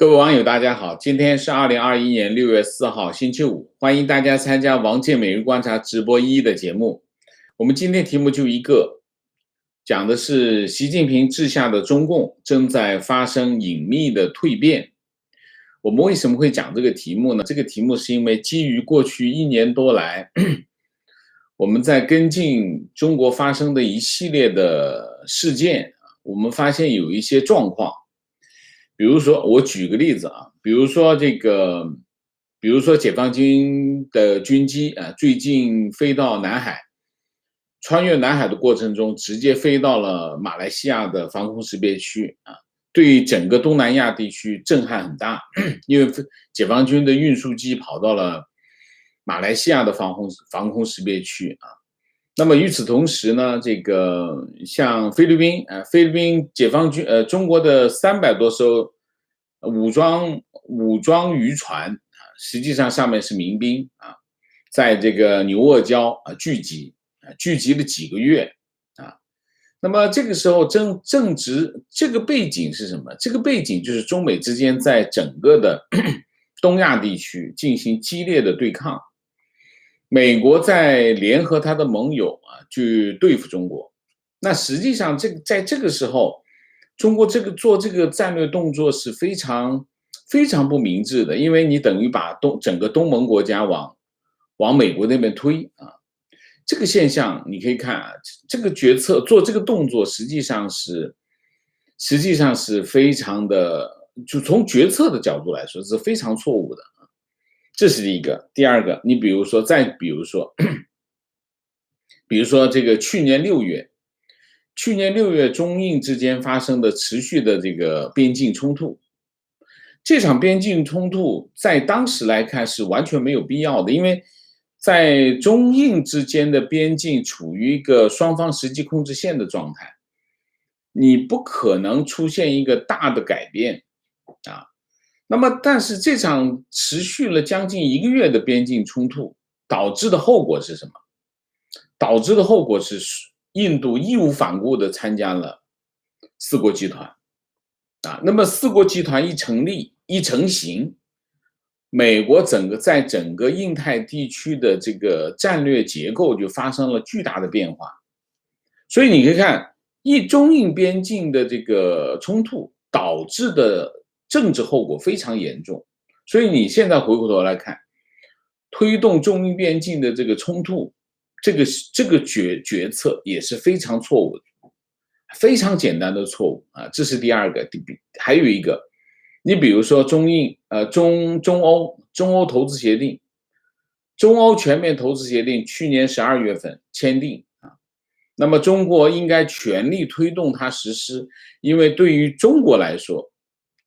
各位网友，大家好，今天是2021年6月4号，星期五，欢迎大家参加王健每日观察直播1的节目。我们今天题目就一个，讲的是习近平治下的中共正在发生隐秘的蜕变。我们为什么会讲这个题目呢？这个题目是因为基于过去1年多来，我们在跟进中国发生的一系列的事件，我们发现有一些状况。比如说，我举个例子啊，比如说解放军的军机最近飞到南海，穿越南海的过程中，直接飞到了马来西亚的防空识别区啊，对整个东南亚地区震撼很大，因为解放军的运输机跑到了马来西亚的防空识别区啊。那么与此同时呢，像菲律宾解放军中国的300多艘武装渔船啊，实际上上面是民兵啊，在这个牛轭礁聚集了几个月啊。那么这个时候正值这个背景是什么？这个背景就是中美之间在整个的东亚地区进行激烈的对抗。美国在联合他的盟友去对付中国。那实际上在这个时候，中国做这个战略动作是非常不明智的，因为你等于把整个东盟国家往美国那边推啊。这个现象你可以看这个决策做这个动作实际上是非常的，就从决策的角度来说是非常错误的。这是第一个。第二个，你比如说这个去年6月中印之间发生的持续的这个边境冲突，这场边境冲突在当时来看是完全没有必要的，因为在中印之间的边境处于一个双方实际控制线的状态，你不可能出现一个大的改变啊。那么，但是这场持续了将近1个月的边境冲突导致的后果是什么？导致的后果是印度义无反顾地参加了四国集团啊。那么四国集团一成立一成型，美国在整个印太地区的这个战略结构就发生了巨大的变化。所以你可以看中印边境的这个冲突导致的政治后果非常严重。所以你现在回过头来看，推动中印边境的这个冲突，这个决策也是非常错误的，非常简单的错误啊。这是第二个。还有一个，你比如说中欧投资协定，中欧全面投资协定去年12月份签订啊。那么中国应该全力推动它实施，因为对于中国来说，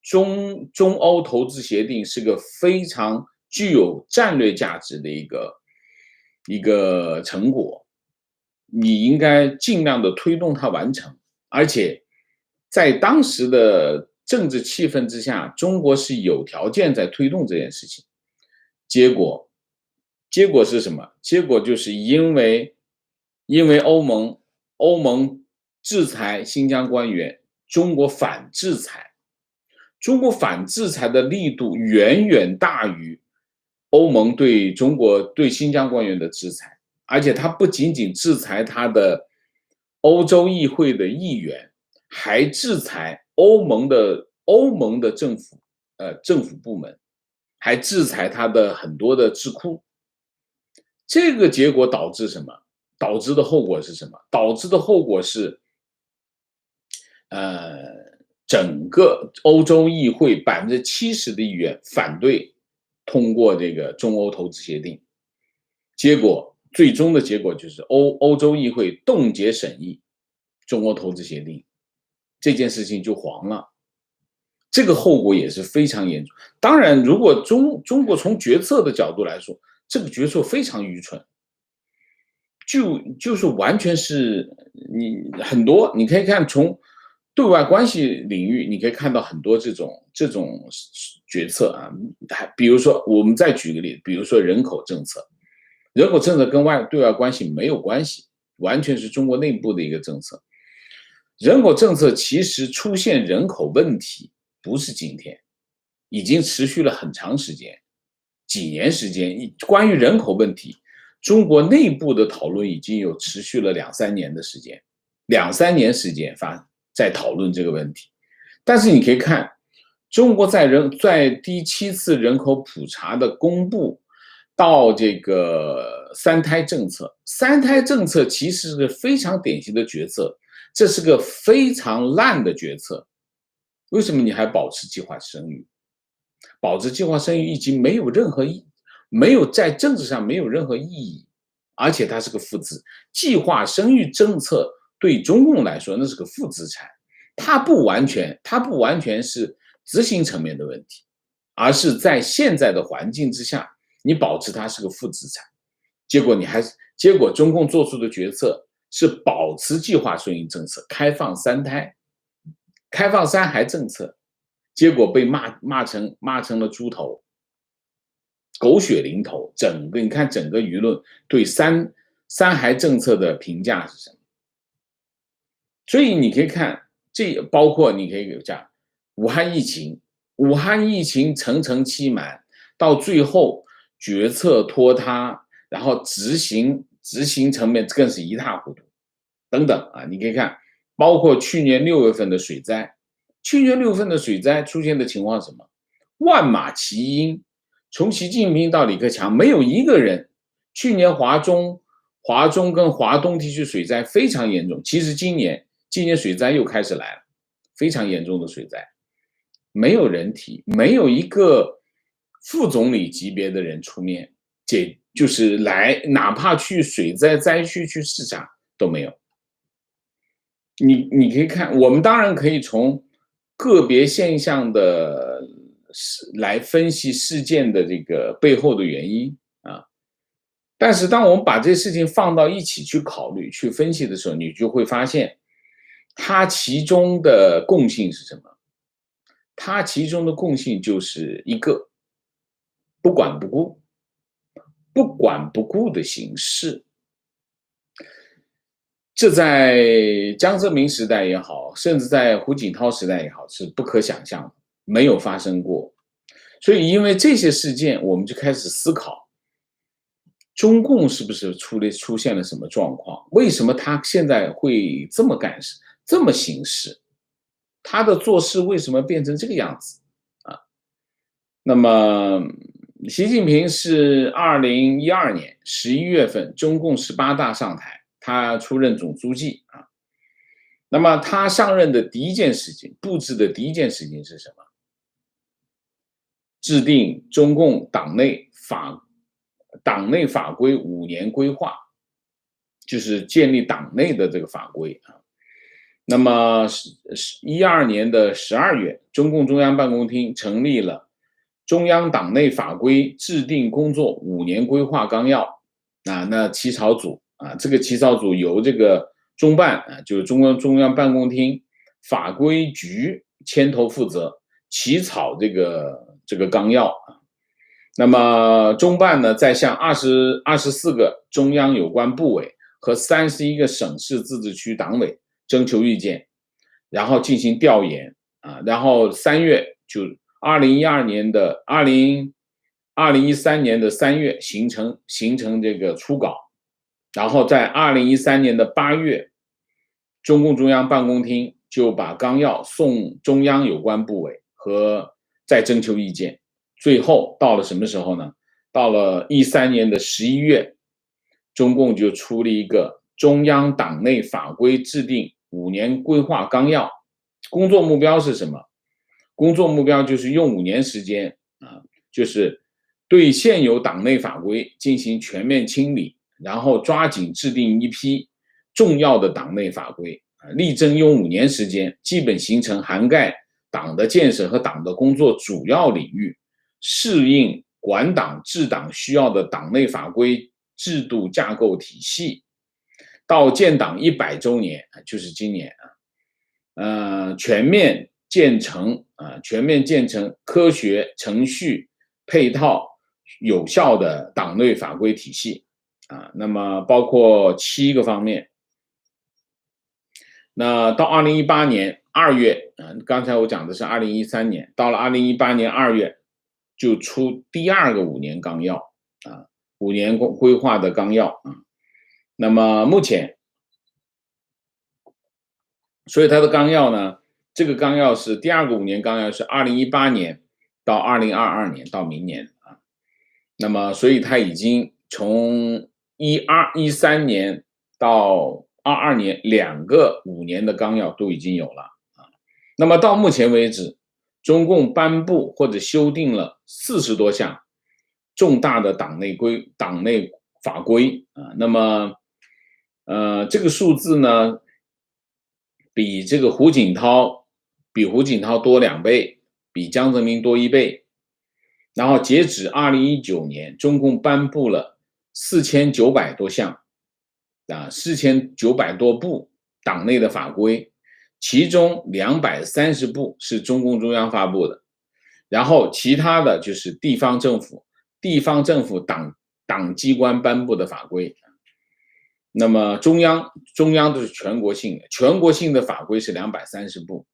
中欧投资协定是个非常具有战略价值的一个成果，你应该尽量的推动它完成。而且在当时的政治气氛之下，中国是有条件在推动这件事情。结果是什么？结果就是因为欧盟制裁新疆官员，中国反制裁。中国反制裁的力度远远大于欧盟对新疆官员的制裁，而且它不仅仅制裁他的欧洲议会的议员，还制裁欧盟的政府部门，还制裁他的很多的智库。这个结果导致什么？导致的后果是什么？导致的后果是，整个欧洲议会70%的议员反对通过这个中欧投资协定，最终的结果就是欧洲议会冻结审议中欧投资协定，这件事情就黄了。这个后果也是非常严重。当然，如果中国从决策的角度来说，这个决策非常愚蠢，就是完全是你可以看从对外关系领域，你可以看到很多这种决策啊。比如说，我们再举个例子，比如说人口政策跟对外关系没有关系，完全是中国内部的一个政策。人口政策其实出现人口问题不是今天，已经持续了很长时间，几年时间。关于人口问题，中国内部的讨论已经有持续了2、3年的时间，2、3年时间在讨论这个问题。但是你可以看，中国在第7次人口普查的公布到这个三胎政策，三胎政策其实是个非常典型的决策，这是个非常烂的决策。为什么你还保持计划生育？保持计划生育已经没有在政治上没有任何意义，而且它是个负资。计划生育政策对中共来说那是个负资产，它不完全是执行层面的问题，而是在现在的环境之下，你保持它是个负资产，结果中共做出的决策是保持计划生育政策，开放三胎，开放三孩政策，结果被骂成了猪头，狗血淋头。你看整个舆论对三孩政策的评价是什么？所以你可以看，这包括你可以讲武汉疫情层层期满，到最后决策拖沓，然后执行层面更是一塌糊涂，等等啊，你可以看，包括去年6月份的水灾，去年6月份的水灾出现的情况是什么？万马齐喑，从习近平到李克强，没有一个人。去年华中跟华东地区水灾非常严重，其实今年水灾又开始来了，非常严重的水灾，没有人提，没有一个副总理级别的人出面，就是来，哪怕去水灾灾区去视察都没有。你可以看，我们当然可以从个别现象的来分析事件的这个背后的原因啊，但是当我们把这些事情放到一起去考虑、去分析的时候，你就会发现，它其中的共性是什么？它其中的共性就是一个不管不顾，不管不顾的形式。这在江泽民时代也好，甚至在胡锦涛时代也好，是不可想象的，没有发生过。所以因为这些事件，我们就开始思考，中共是不是出现了什么状况？为什么他现在会这么干事，这么行事？他的做事为什么变成这个样子啊？那么习近平是2012年11月份中共18大上台，他出任总书记啊。那么他上任的第一件事情，布置的第一件事情是什么？制定中共党内法规5年规划，就是建立党内的这个法规啊。那么12年的12月，中共中央办公厅成立了中央党内法规制定工作5年规划纲要啊，那起草组啊，这个起草组由这个中办啊，就是中央办公厅法规局牵头负责起草这个纲要啊。那么中办呢，再向24个中央有关部委和31个省市自治区党委征求意见，然后进行调研啊，然后3月就2013年的3月形成这个初稿，然后在2013年的8月，中共中央办公厅就把纲要送中央有关部委和再征求意见，最后到了什么时候呢？到了13年的11月，中共就出了一个中央党内法规制定5年规划纲要，工作目标是什么？工作目标就是用5年时间啊，就是对现有党内法规进行全面清理，然后抓紧制定一批重要的党内法规，力争用5年时间，基本形成涵盖党的建设和党的工作主要领域，适应管党治党需要的党内法规制度架构体系。到建党100周年，就是今年全面建成科学程序配套有效的党内法规体系啊。那么包括7个方面。那到2018年2月，刚才我讲的是2013年，到了2018年2月就出第二个5年纲要啊，5年规划的纲要啊。那么目前，所以它的纲要呢，这个纲要是第二个5年纲要是2018年到2022年到明年啊。那么所以它已经从13年到22年2个5年的纲要都已经有了啊。那么到目前为止，中共颁布或者修订了40多项重大的党内法规啊。那么这个数字呢，比这个胡锦涛多2倍，比江泽民多1倍。然后截止2019年，中共颁布了4900多项4900多部党内的法规，其中230部是中共中央发布的，然后其他的就是地方政府党机关颁布的法规。那么中央都是全国性的法规是230部，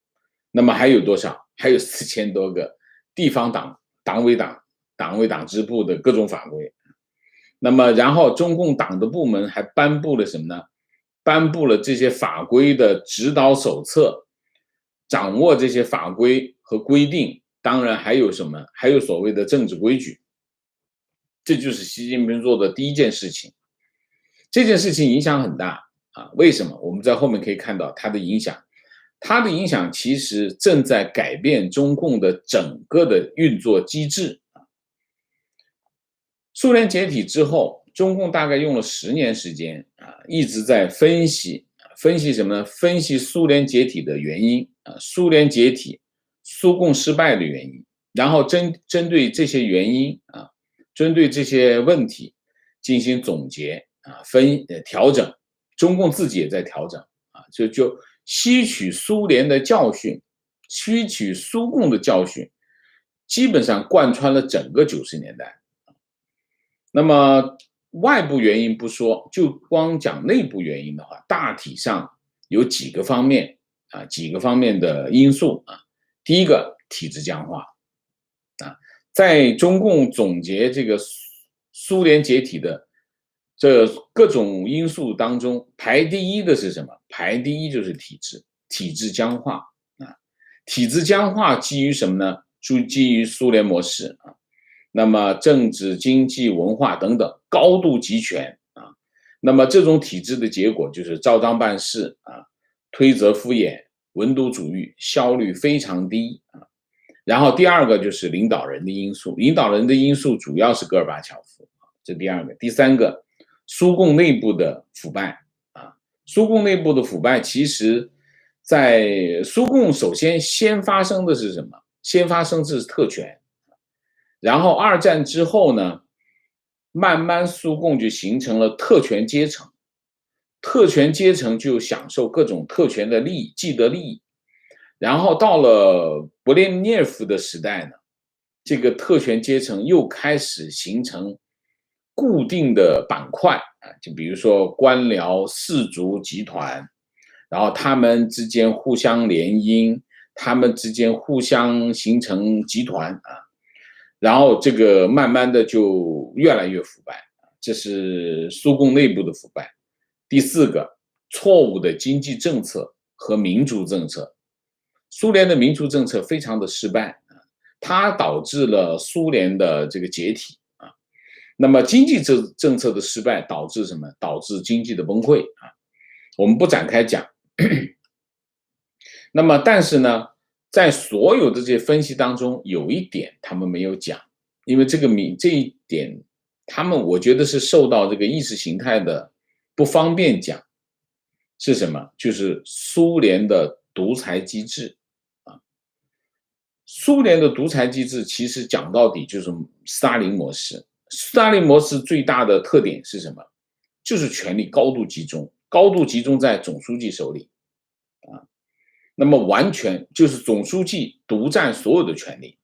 那么还有多少？还有4000多个地方党委党支部的各种法规。那么然后中共党的部门还颁布了什么呢？颁布了这些法规的指导手册，掌握这些法规和规定。当然还有什么？还有所谓的政治规矩。这就是习近平做的第一件事情。这件事情影响很大啊，为什么？我们在后面可以看到它的影响。它的影响其实正在改变中共的整个的运作机制。苏联解体之后，中共大概用了10年时间啊，一直在分析什么呢？分析苏联解体的原因啊，苏联解体、苏共失败的原因，然后针对这些原因啊，针对这些问题进行总结啊，调整。中共自己也在调整啊，就吸取苏联的教训，吸取苏共的教训，基本上贯穿了整个90年代。那么外部原因不说，就光讲内部原因的话，大体上有几个方面的因素啊。第一个，体制僵化啊，在中共总结这个苏联解体的这各种因素当中，排第一的是什么？排第一就是体制僵化啊。体制僵化基于什么呢？基于苏联模式啊。那么政治、经济、文化等等高度集权啊。那么这种体制的结果就是照章办事啊，推责敷衍，文牍主义，效率非常低啊。然后第二个就是领导人的因素，主要是戈尔巴乔夫，这第二个。第三个，苏共内部的腐败啊。苏共内部的腐败，其实在苏共先发生的是什么？先发生的是特权。然后二战之后呢，慢慢苏共就形成了特权阶层，特权阶层就享受各种特权的既得利益。然后到了勃列日涅夫的时代呢，这个特权阶层又开始形成固定的板块啊，就比如说官僚氏族集团，然后他们之间互相联姻，他们之间互相形成集团啊。然后这个慢慢的就越来越腐败，这是苏共内部的腐败。第四个，错误的经济政策和民主政策。苏联的民主政策非常的失败，它导致了苏联的这个解体啊。那么经济政策的失败导致什么？导致经济的崩溃啊。我们不展开讲。那么但是呢，在所有的这些分析当中，有一点他们没有讲，因为这一点，我觉得是受到这个意识形态的不方便讲，是什么？就是苏联的独裁机制啊。苏联的独裁机制其实讲到底就是斯大林模式。斯大林模式最大的特点是什么？就是权力高度集中在总书记手里啊。那么完全就是总书记独占所有的权利。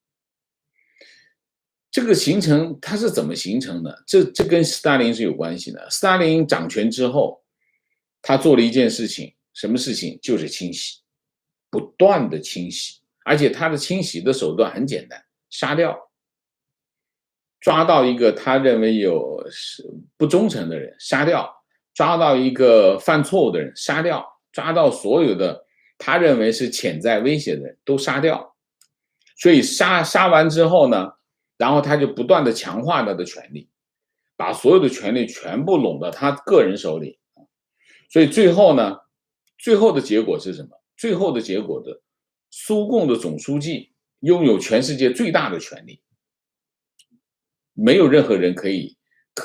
这个它是怎么形成的？这跟斯大林是有关系的。斯大林掌权之后，他做了一件事情，什么事情？就是清洗。不断的清洗，而且他的清洗的手段很简单，杀掉，抓到一个他认为是不忠诚的人，杀掉，抓到一个犯错误的人，杀掉，抓到所有的他认为是潜在威胁的人都杀掉。所以杀完之后呢，然后他就不断的强化他的权力，把所有的权力全部拢到他个人手里。所以最后呢，最后的结果是什么？最后的结果的苏共的总书记拥有全世界最大的权力，没有任何人可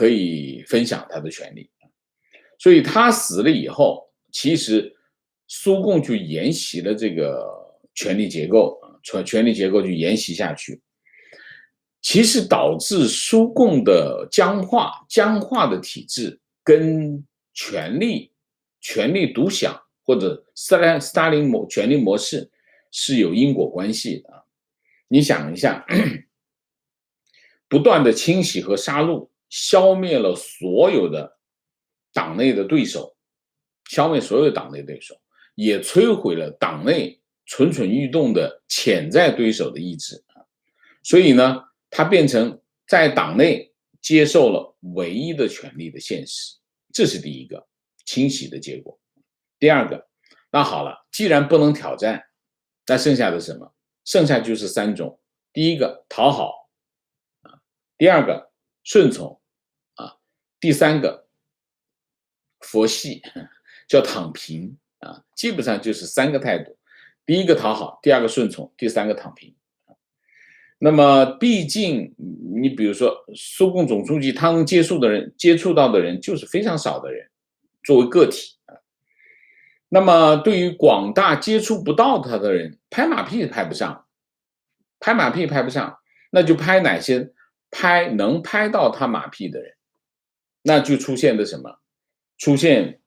以分享他的权利。所以他死了以后，其实苏共就沿袭了这个权力结构，权力结构就沿袭下去，其实导致苏共的僵化的体制跟权力独享或者斯大林权力模式是有因果关系的。你想一下，不断的清洗和杀戮，消灭了所有的党内的对手，也摧毁了党内蠢蠢欲动的潜在对手的意志。所以呢，他变成在党内接受了唯一的权力的现实，这是第一个清洗的结果。第二个，那好了，既然不能挑战，那剩下的什么？剩下就是3种：第一个讨好，第二个顺从，第三个佛系，叫躺平。基本上就是3个态度：第一个讨好，第二个顺从，第三个躺平。那么毕竟你比如说苏共总书记，他能接触到的人就是非常少的人，作为个体。那么对于广大接触不到他的人，拍马屁拍不上，那就拍哪些能拍到他马屁的人，那就出现的什么？出现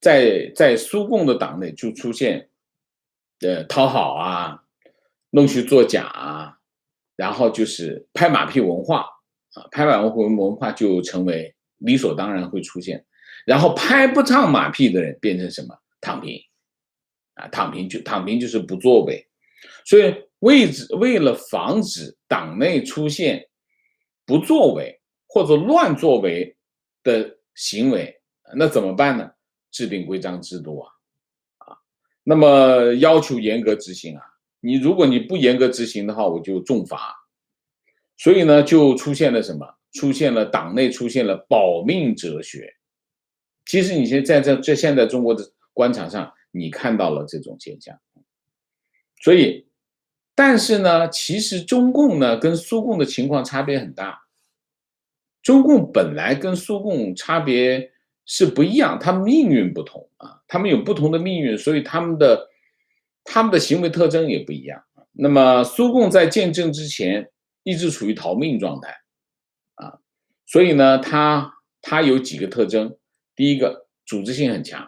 在苏共的党内就出现讨好啊，弄虚作假啊，然后就是拍马屁文化拍马屁文化就成为理所当然会出现。然后拍不上马屁的人变成什么？躺平躺平就是不作为。所以为了防止党内出现不作为或者乱作为的行为，那怎么办呢？制定规章制度那么要求严格执行如果你不严格执行的话，我就重罚。所以呢，就出现了什么？党内出现了保命哲学。其实你现在中国的官场上，你看到了这种现象。所以，但是呢，其实中共呢跟苏共的情况差别很大。中共本来跟苏共差别是不一样，他们命运不同他们有不同的命运，所以他们的行为特征也不一样。那么苏共在建政之前一直处于逃命状态所以呢，他有几个特征：第一个，组织性很强；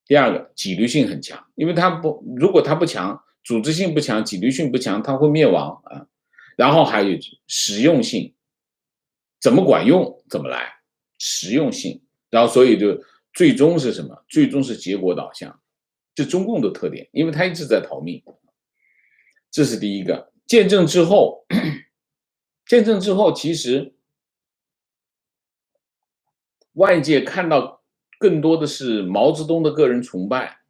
第二个，纪律性很强。因为如果他不强，组织性不强，纪律性不强，他会灭亡然后还有实用性，怎么管用怎么来，实用性。然后所以就最终是什么？最终是结果导向，这中共的特点，因为他一直在逃命。这是第一个。建政之后，其实外界看到更多的是毛泽东的个人崇拜，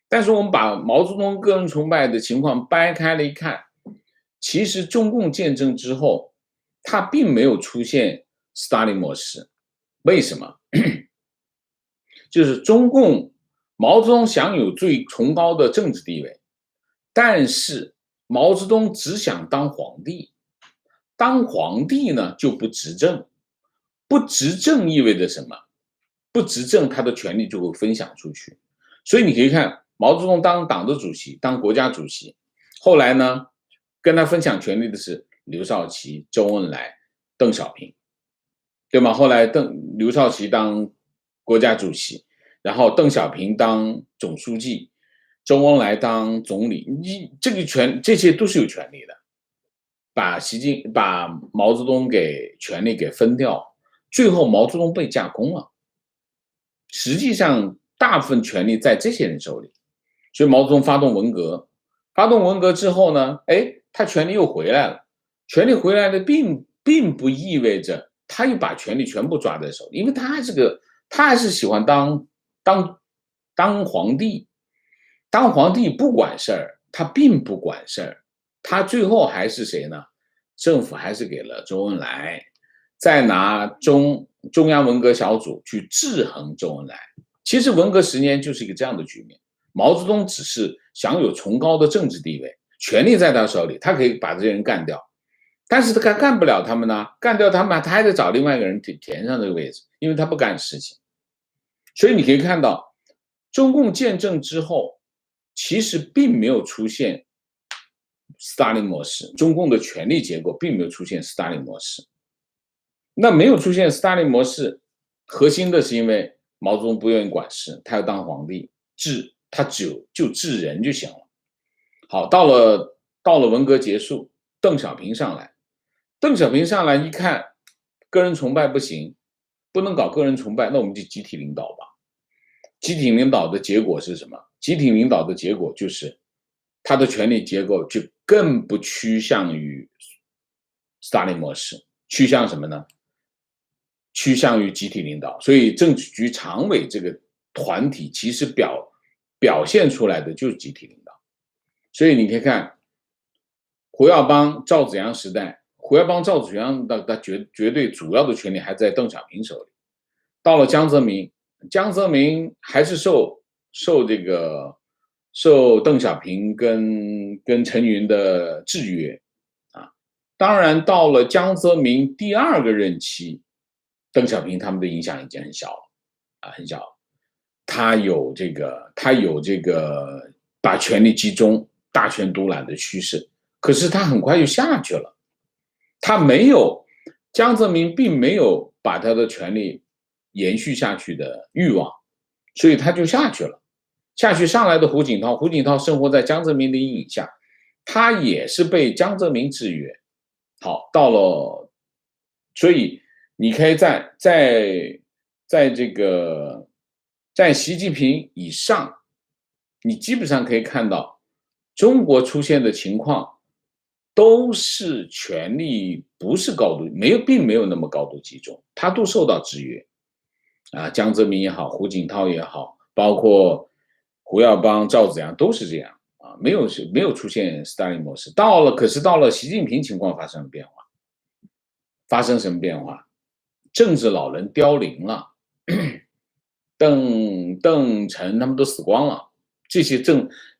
但是我们把毛泽东个人崇拜的情况掰开了一看，其实中共建政之后，它并没有出现斯大林模式。为什么？就是中共毛泽东享有最崇高的政治地位，但是毛泽东只想当皇帝，当皇帝呢就不执政，不执政意味着什么？不执政，他的权力就会分享出去。所以你可以看毛泽东当党的主席，当国家主席，后来呢，跟他分享权力的是刘少奇、周恩来、邓小平，对吗？后来刘少奇当国家主席，然后邓小平当总书记，周恩来当总理，这些都是有权利的。把毛泽东权力给分掉，最后毛泽东被架空了。实际上大部分权力在这些人手里，所以毛泽东发动文革，发动文革之后呢，他权力又回来了。权力回来的并不意味着他又把权力全部抓在手里，因为他还是喜欢当皇帝。当皇帝不管事儿，他并不管事儿，他最后还是谁呢？政府还是给了周恩来，再拿中央文革小组去制衡周恩来。其实文革10年就是一个这样的局面，毛泽东只是享有崇高的政治地位，权力在他手里，他可以把这些人干掉，但是他干不了他们呢，干掉他们，他还得找另外一个人填上这个位置，因为他不干事情。所以你可以看到，中共建政之后，其实并没有出现斯大林模式，中共的权力结构并没有出现斯大林模式。那没有出现斯大林模式，核心的是因为毛泽东不愿意管事，他要当皇帝，他就治人就行了。好，到了文革结束，邓小平上来，一看，个人崇拜不行，不能搞个人崇拜，那我们就集体领导吧。集体领导的结果是什么？集体领导的结果就是他的权力结构就更不趋向于斯大林模式，趋向什么呢？趋向于集体领导。所以政治局常委这个团体其实表现出来的就是集体领导。所以你可以看胡耀邦、赵紫阳时代，胡耀邦、赵紫阳的绝对主要的权力还在邓小平手里。到了江泽民还是受邓小平跟陈云的制约啊。当然，到了江泽民第2个任期，邓小平他们的影响已经很小了啊，很小了。他有这个把权力集中、大权独揽的趋势，可是他很快就下去了。江泽民并没有把他的权力延续下去的欲望，所以他就下去了。上来的胡锦涛生活在江泽民的阴影下，他也是被江泽民制约。好，所以你可以在习近平以上，你基本上可以看到中国出现的情况都是权力不是并没有那么高度集中，他都受到制约啊。江泽民也好，胡锦涛也好，包括胡耀邦、赵紫阳都是这样啊，没有出现斯大林模式。可是到了习近平，情况发生了变化。发生什么变化？政治老人凋零了，邓陈他们都死光了，这些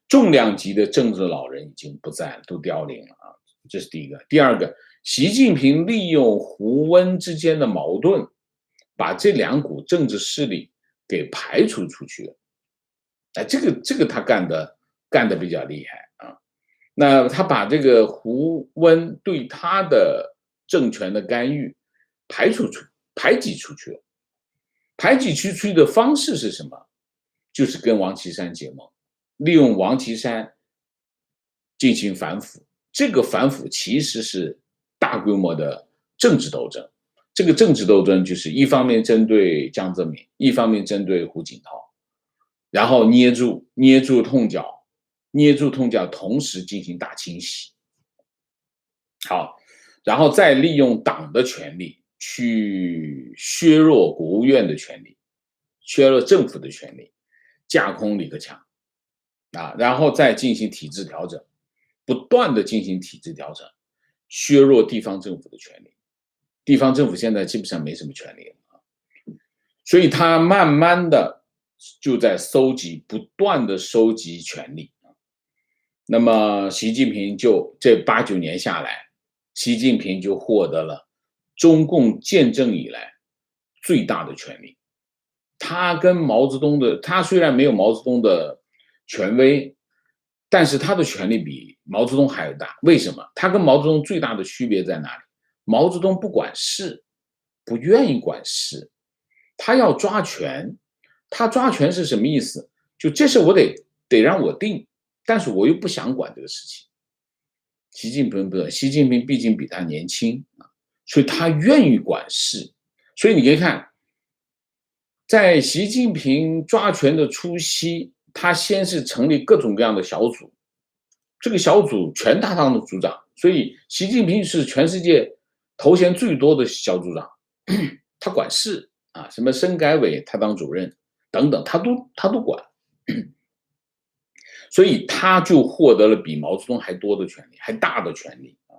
重量级的政治老人已经不在了，都凋零了啊。这是第一个。第二个，习近平利用胡温之间的矛盾，把这2股政治势力给排除出去了。这个他干的比较厉害啊。那他把这个胡温对他的政权的干预排挤出去了。排挤出去的方式是什么？就是跟王岐山结盟，利用王岐山进行反腐。这个反腐其实是大规模的政治斗争。这个政治斗争就是一方面针对江泽民，一方面针对胡锦涛，然后捏住痛脚，同时进行大清洗。好，然后再利用党的权力去削弱国务院的权力，削弱政府的权力，架空李克强啊，然后再进行体制调整，不断的进行体制调整，削弱地方政府的权力。地方政府现在基本上没什么权力了啊，所以他慢慢的就在不断的收集权力。那么习近平就这8、9年下来，习近平就获得了中共建政以来最大的权力。他虽然没有毛泽东的权威，但是他的权力比毛泽东还要大。为什么？他跟毛泽东最大的区别在哪里？毛泽东不管事，不愿意管事，他要抓权。他抓权是什么意思？就这事我得让我定，但是我又不想管这个事情。习近平不是，习近平毕竟比他年轻啊，所以他愿意管事。所以你可以看，在习近平抓权的初期，他先是成立各种各样的小组，这个小组全他当的组长，所以习近平是全世界头衔最多的小组长，他管事啊，什么深改委他当主任等等，他都管，所以他就获得了比毛泽东还多的权利，还大的权利啊。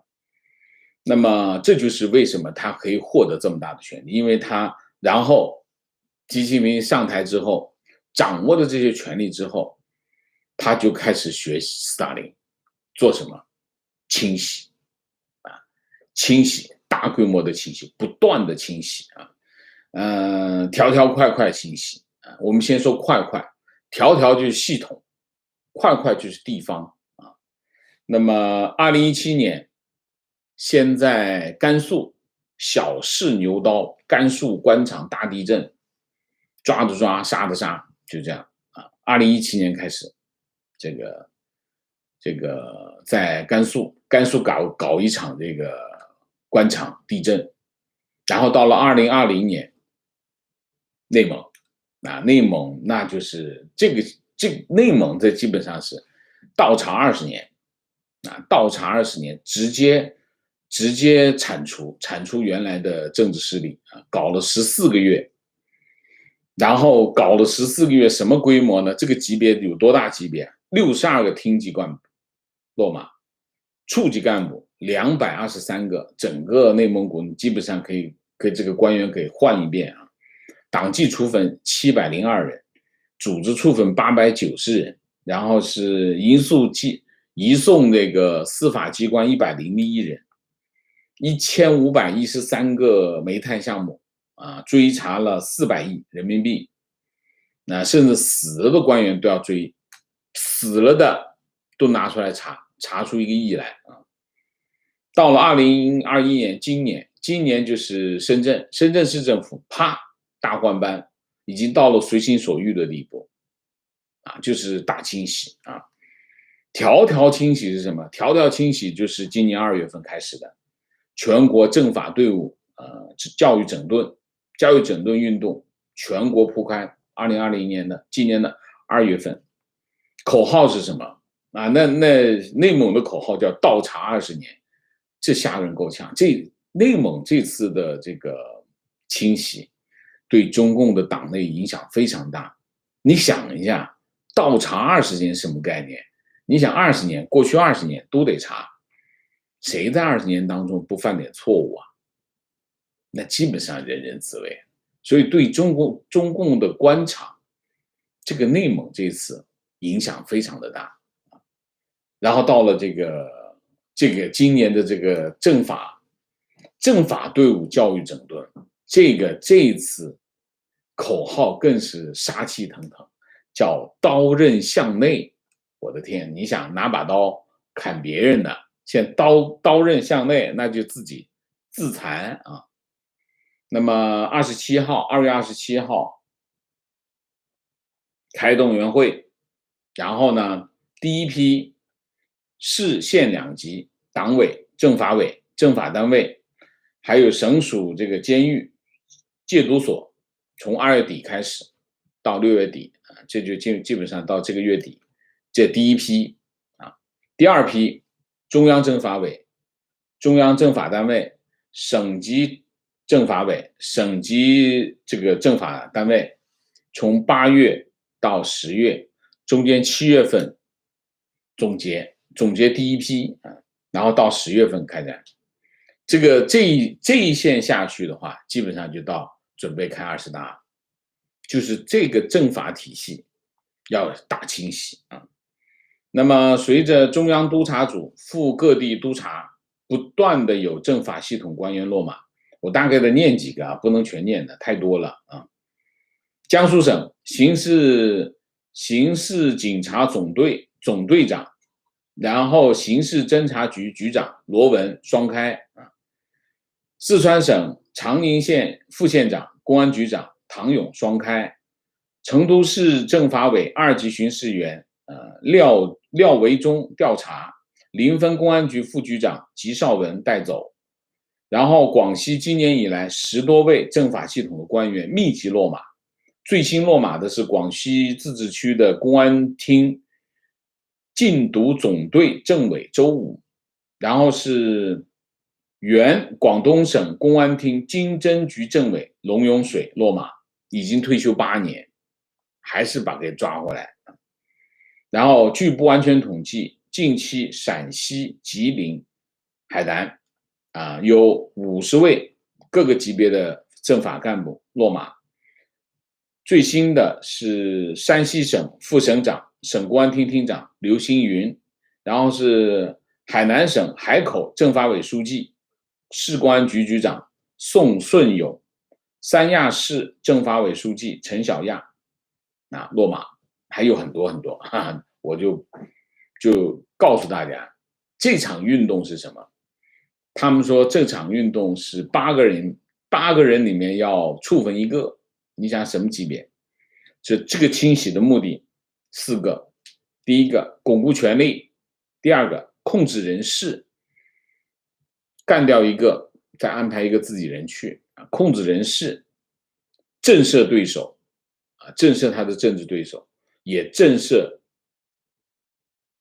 那么这就是为什么他可以获得这么大的权利，因为然后习近平上台之后，掌握了这些权利之后，他就开始学斯大林做什么清洗啊，清洗大规模的清洗，不断的清洗啊，条条块块清洗啊。我们先说块块，条条就是系统，块块就是地方啊。那么2017年。先在甘肃小试牛刀，甘肃官场大地震，抓的抓，杀的杀，就这样啊。2017年开始，这个在甘肃搞一场这个官场地震，然后到了2020年，内蒙啊，内蒙那就是内蒙这基本上是倒查20年啊，倒查20年，直接铲除原来的政治势力啊，搞了14个月，然后搞了14个月，什么规模呢？这个级别有多大级别？62个厅级干部落马，处级干部223个，整个内蒙古基本上可以这个官员可以换一遍啊。党纪处分702人，组织处分890人，然后是移送这个司法机关101人。1513个煤炭项目啊，追查了400亿人民币，那甚至死了的官员都要追，死了的都拿出来查出1个亿来啊。到了2021年，今年就是深圳市政府啪大换班，已经到了随心所欲的地步啊，就是大清洗啊。条条清洗是什么？条条清洗就是今年2月份开始的。全国政法队伍教育整顿运动全国铺开，2020年的今年的2月份，口号是什么啊？那内蒙的口号叫倒查20年，这吓人够呛。内蒙这次的这个清洗，对中共的党内影响非常大。你想一下，倒查20年什么概念？你想20年，过去20年都得查。谁在20年当中不犯点错误啊？那基本上人人自危。所以对中共的官场，这个内蒙这次影响非常的大。然后到了这个今年的这个政法队伍教育整顿，这一次口号更是杀气腾腾，叫刀刃向内。我的天，你想拿把刀砍别人的？现在刀刃向内，那就自己自残啊。那么2月27号开动员会，然后呢，第一批市县两级党委、政法委、政法单位，还有省属这个监狱、戒毒所，从2月底开始到6月底啊，这就基本上到这个月底，这第一批啊，第二批。中央政法委、中央政法单位、省级政法委、省级这个政法单位，从8月到10月，中间7月份总结第一批啊，然后到10月份开展。这一线下去的话，基本上就到准备开20大，就是这个政法体系要大清洗啊。那么随着中央督察组赴各地督察，不断的有政法系统官员落马，我大概的念几个啊，不能全念的，太多了啊。江苏省刑事警察总队长，然后刑事侦查局局长罗文双开啊。四川省长宁县副县长、公安局长唐勇双开。成都市政法委2级巡视员廖维忠调查，临汾公安局副局长吉绍文带走。然后广西今年以来10多位政法系统的官员密集落马，最新落马的是广西自治区的公安厅禁毒总队政委周武，然后是原广东省公安厅经侦局政委龙永水落马，已经退休8年，还是把给抓回来。然后据不完全统计，近期陕西、吉林、海南有50位各个级别的政法干部落马。最新的是山西省副省长、省公安厅厅长刘星云，然后是海南省海口政法委书记、市公安局局长宋顺勇，三亚市政法委书记陈小亚落马，还有很多很多我就告诉大家，这场运动是什么？他们说这场运动是8个人里面要处分1个，你想什么级别？这个清洗的目的4个：第一个，巩固权力；第二个，控制人事，干掉1个，再安排1个自己人去控制人事，震慑对手震慑他的政治对手，也震慑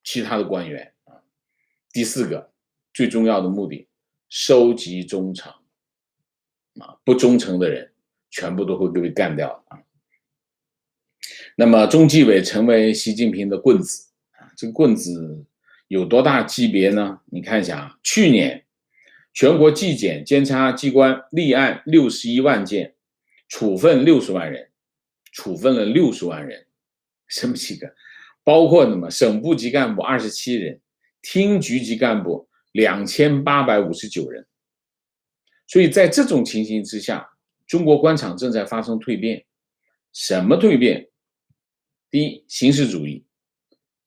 其他的官员第4个，最重要的目的，收集忠诚不忠诚的人全部都会被干掉那么中纪委成为习近平的棍子这个棍子有多大级别呢？你看一下去年全国纪检监察机关立案61万件，处分60万人，处分了60万人，什么几个？包括什么省部级干部27人，厅局级干部2859人。所以在这种情形之下，中国官场正在发生蜕变。什么蜕变？第一，形式主义；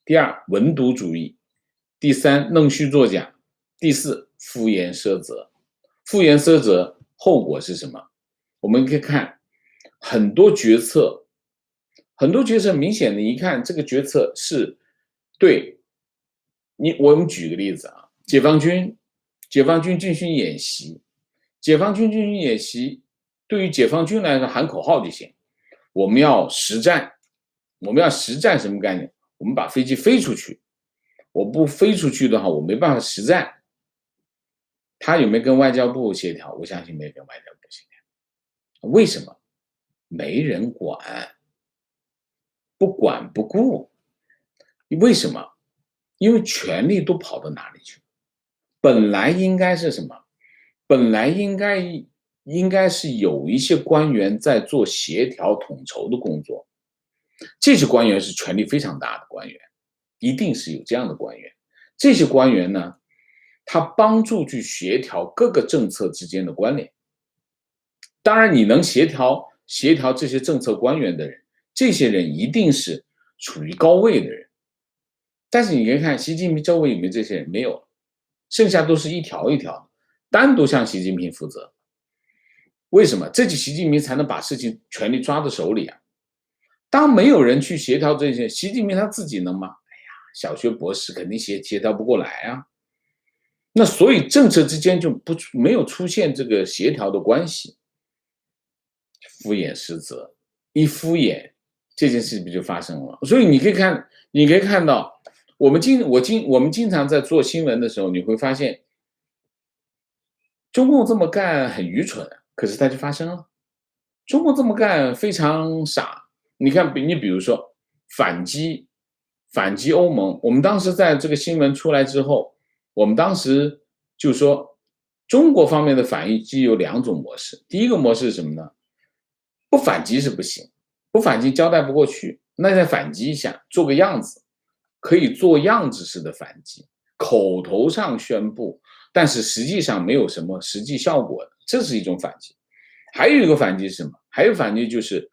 第二，文牍主义；第三，弄虚作假；第四，敷衍塞责。敷衍塞责后果是什么？我们可以看很多决策明显的一看，这个决策是对我们举个例子解放军军训演习，对于解放军来说喊口号就行，我们要实战什么概念？我们把飞机飞出去，我不飞出去的话，我没办法实战。他有没有跟外交部协调？我相信没有跟外交部协调。为什么？没人管，不管不顾。为什么？因为权力都跑到哪里去？本来应该是什么？本来应该是有一些官员在做协调统筹的工作，这些官员是权力非常大的官员，一定是有这样的官员。这些官员呢，他帮助去协调各个政策之间的关联。当然，你能协调这些政策官员的人，这些人一定是处于高位的人。但是你可以看习近平周围有没有这些人？没有，剩下都是一条一条单独向习近平负责。为什么？这就习近平才能把事情权力抓在手里当没有人去协调这些，习近平他自己能吗？哎呀，小学博士肯定协调不过来那所以政策之间就没有出现这个协调的关系，敷衍失责，一敷衍，这件事情就发生了。所以你可以看到，我们经常在做新闻的时候，你会发现，中共这么干很愚蠢，可是它就发生了。中共这么干非常傻。你比如说反击欧盟，我们当时在这个新闻出来之后，我们当时就说中国方面的反击有2种模式。第一个模式是什么呢？不反击是不行，不反击交代不过去，那再反击一下，做个样子，可以做样子式的反击，口头上宣布，但是实际上没有什么实际效果的，这是一种反击。还有一个反击是什么？还有反击就是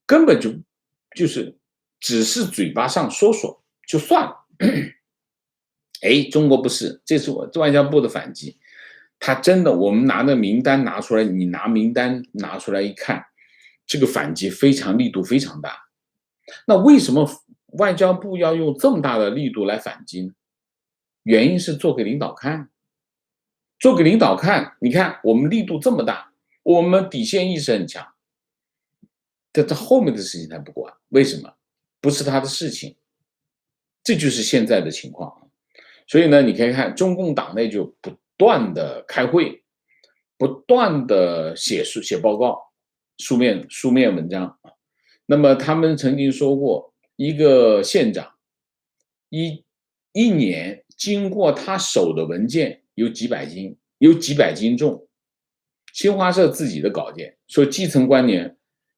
根本就是只是嘴巴上说说就算了。中国不是，这是我外交部的反击。他真的，我们拿那名单拿出来，你拿名单拿出来一看，这个反击力度非常大。那为什么外交部要用这么大的力度来反击呢？原因是做给领导看，你看我们力度这么大，我们底线意识很强。但他后面的事情他不管，为什么？不是他的事情。这就是现在的情况。所以呢，你可以看中共党内就不断的开会，不断的写报告，书面文章。那么他们曾经说过，一个县长一年经过他手的文件有几百斤，有几百斤重。新华社自己的稿件说，基层官员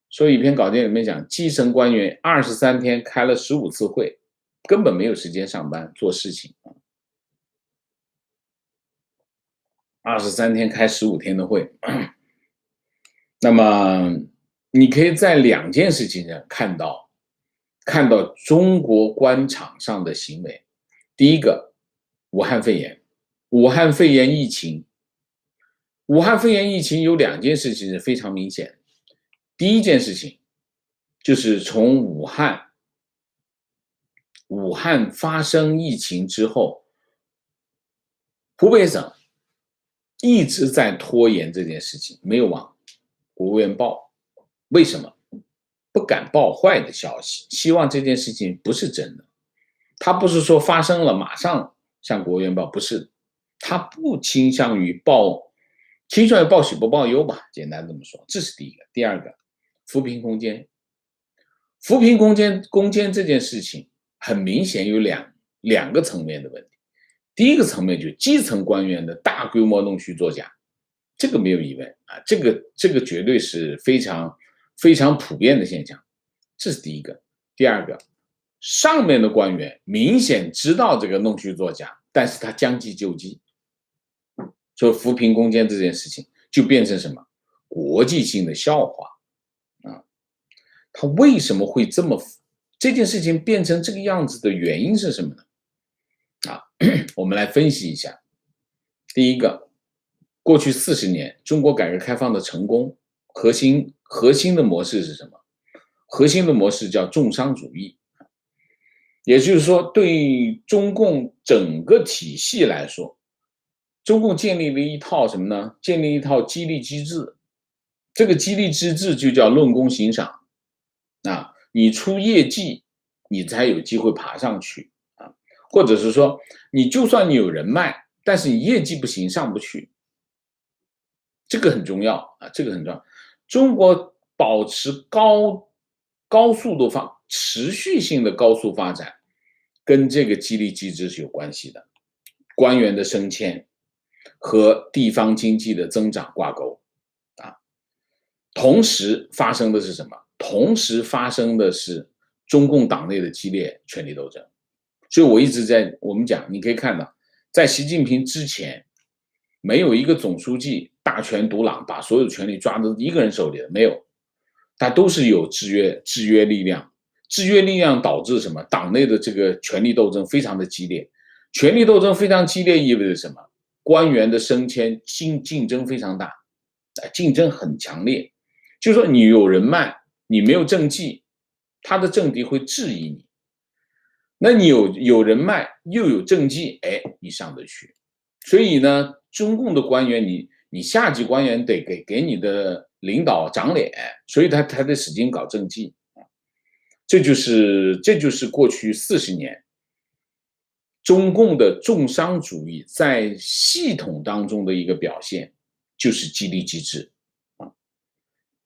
说一篇稿件里面讲，基层官员23天开了15次会，根本没有时间上班做事情。23天开15天的会。那么你可以在2件事情上看到中国官场上的行为。第一个，武汉肺炎疫情。武汉肺炎疫情有2件事情是非常明显。第一件事情就是从武汉发生疫情之后，湖北省一直在拖延这件事情，没有往国务院报。为什么？不敢报坏的消息，希望这件事情不是真的。他不是说发生了马上向国务院报，不是，他不倾向于报喜不报忧吧，简单这么说。这是第一个。第二个，扶贫攻坚这件事情很明显有两个层面的问题。第一个层面就是基层官员的大规模弄虚作假，这个没有疑问啊，这个绝对是非常普遍的现象，这是第一个。第二个，上面的官员明显知道这个弄虚作假，但是他将计就计，所以扶贫攻坚这件事情就变成什么国际性的笑话啊！他为什么会这件事情变成这个样子的原因是什么呢？我们来分析一下。第一个，过去40年中国改革开放的成功核心的模式是什么？核心的模式叫重商主义。也就是说，对中共整个体系来说，中共建立了一套什么呢？建立一套激励机制。这个激励机制就叫论功行赏啊，你出业绩，你才有机会爬上去啊，或者是说，你就算你有人脉，但是你业绩不行，上不去，这个很重要啊，这个很重要。中国保持高速度持续性的高速发展，跟这个激励机制是有关系的，官员的升迁和地方经济的增长挂钩啊。同时发生的是什么？同时发生的是中共党内的激烈权力斗争。所以我一直我们讲，你可以看到，在习近平之前，没有一个总书记大权独揽，把所有的权力抓到一个人手里的，没有，他都是有制约力量。制约力量导致什么？党内的这个权力斗争非常的激烈。权力斗争非常激烈意味着什么？官员的升迁竞争非常大，竞争很强烈。就是说你有人脉，你没有政绩，他的政敌会质疑你。那你有人脉又有政绩，你上得去。所以呢，中共的官员，你下级官员得给你的领导长脸，所以他得使劲搞政绩。这就是过去40年中共的重商主义在系统当中的一个表现，就是激励机制啊。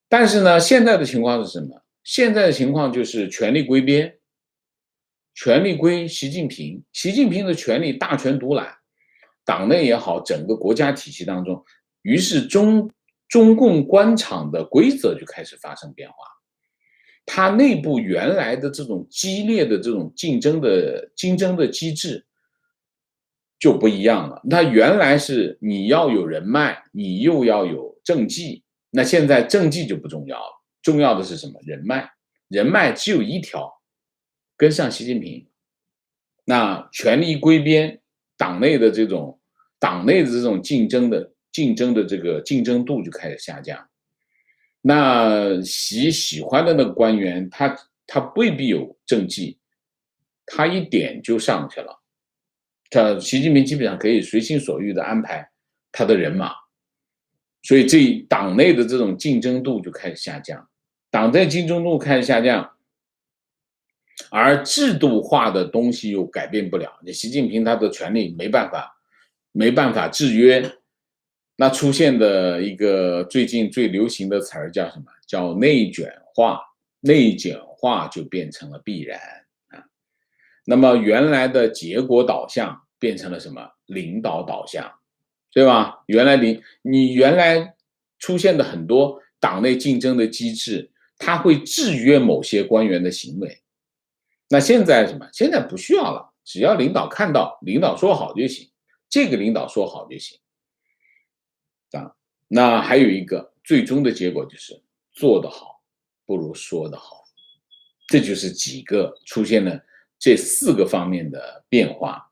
但是呢，现在的情况是什么？现在的情况就是权力归边，权力归习近平，习近平的权力大权独揽，党内也好，整个国家体系当中，于是中共官场的规则就开始发生变化。它内部原来的这种激烈的这种竞争的机制就不一样了。那原来是你要有人脉，你又要有政绩，那现在政绩就不重要了，重要的是什么？人脉。人脉只有一条，跟上习近平。那权力归边，党内的这种竞争的这个竞争度就开始下降。那喜欢的那个官员，他未必有政绩，他一点就上去了。习近平基本上可以随心所欲的安排他的人马，所以这党内的这种竞争度就开始下降。党内竞争度开始下降，而制度化的东西又改变不了。你习近平他的权力没办法制约，那出现的一个最近最流行的词儿叫什么？叫内卷化，内卷化就变成了必然啊。那么原来的结果导向变成了什么？领导导向，对吧？你原来出现的很多党内竞争的机制，它会制约某些官员的行为。那现在什么？现在不需要了，只要领导看到，领导说好就行，这个领导说好就行啊。那还有一个最终的结果就是做得好不如说得好，这就是几个出现了这4个方面的变化。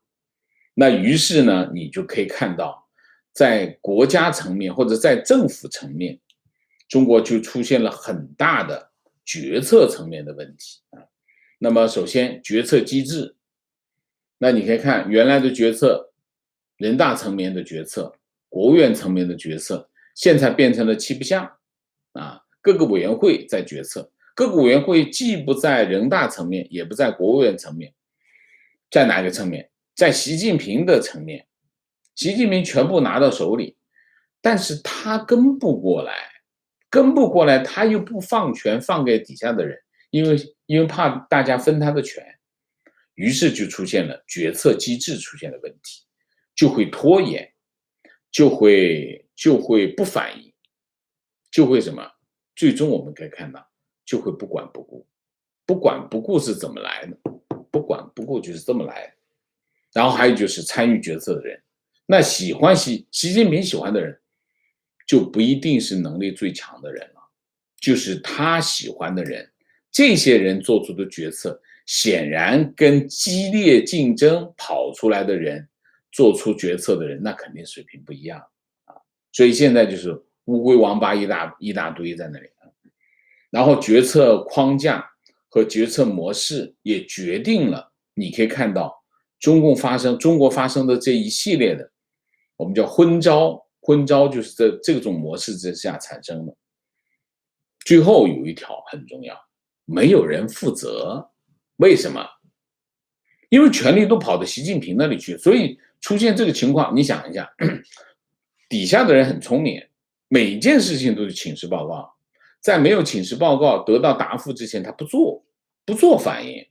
那于是呢，你就可以看到，在国家层面或者在政府层面，中国就出现了很大的决策层面的问题啊。那么首先决策机制，那你可以看原来的决策，人大层面的决策，国务院层面的决策，现在变成了七不像啊，各个委员会在决策，各个委员会既不在人大层面，也不在国务院层面，在哪个层面？在习近平的层面，习近平全部拿到手里，但是他跟不过来，他又不放权放给底下的人，因为怕大家分他的权，于是就出现了决策机制出现了问题，就会拖延，就会不反应，就会什么？最终我们可以看到，就会不管不顾。不管不顾是怎么来的？不管不顾就是这么来的。然后还有就是参与决策的人，那习近平喜欢的人，就不一定是能力最强的人了，就是他喜欢的人，这些人做出的决策，显然跟激烈竞争跑出来的人做出决策的人，那肯定水平不一样啊。所以现在就是乌龟王八一大堆在那里，然后决策框架和决策模式也决定了，你可以看到中国发生的这一系列的，我们叫昏招就是这种模式之下产生的。最后有一条很重要，没有人负责。为什么？因为权力都跑到习近平那里去，所以出现这个情况，你想一下，底下的人很聪明，每一件事情都是请示报告，在没有请示报告得到答复之前，他不做反应。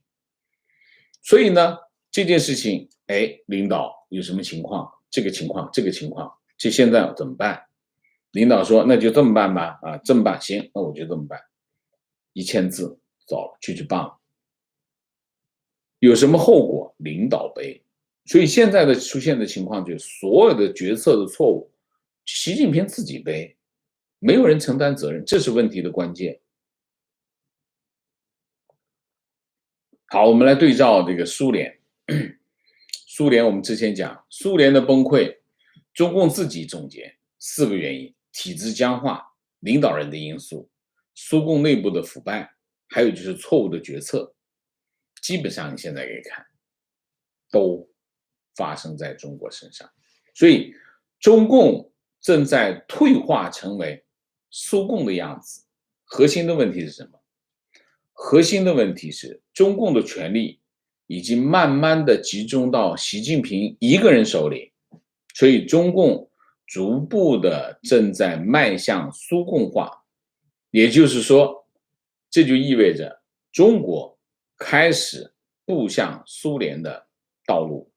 所以呢，这件事情，领导有什么情况？这个情况，这现在怎么办？领导说，那就这么办吧，啊，这么办，行，那我就这么办。1000字走了，去办了。有什么后果？领导背。所以现在的出现的情况就是，所有的决策的错误，习近平自己背，没有人承担责任，这是问题的关键。好，我们来对照这个苏联。苏联我们之前讲，苏联的崩溃，中共自己总结4个原因：体制僵化、领导人的因素、苏共内部的腐败，还有就是错误的决策。基本上你现在可以看，都发生在中国身上。所以中共正在退化成为苏共的样子。核心的问题是什么？核心的问题是中共的权力已经慢慢的集中到习近平一个人手里，所以中共逐步的正在迈向苏共化。也就是说，这就意味着中国开始步向苏联的道路。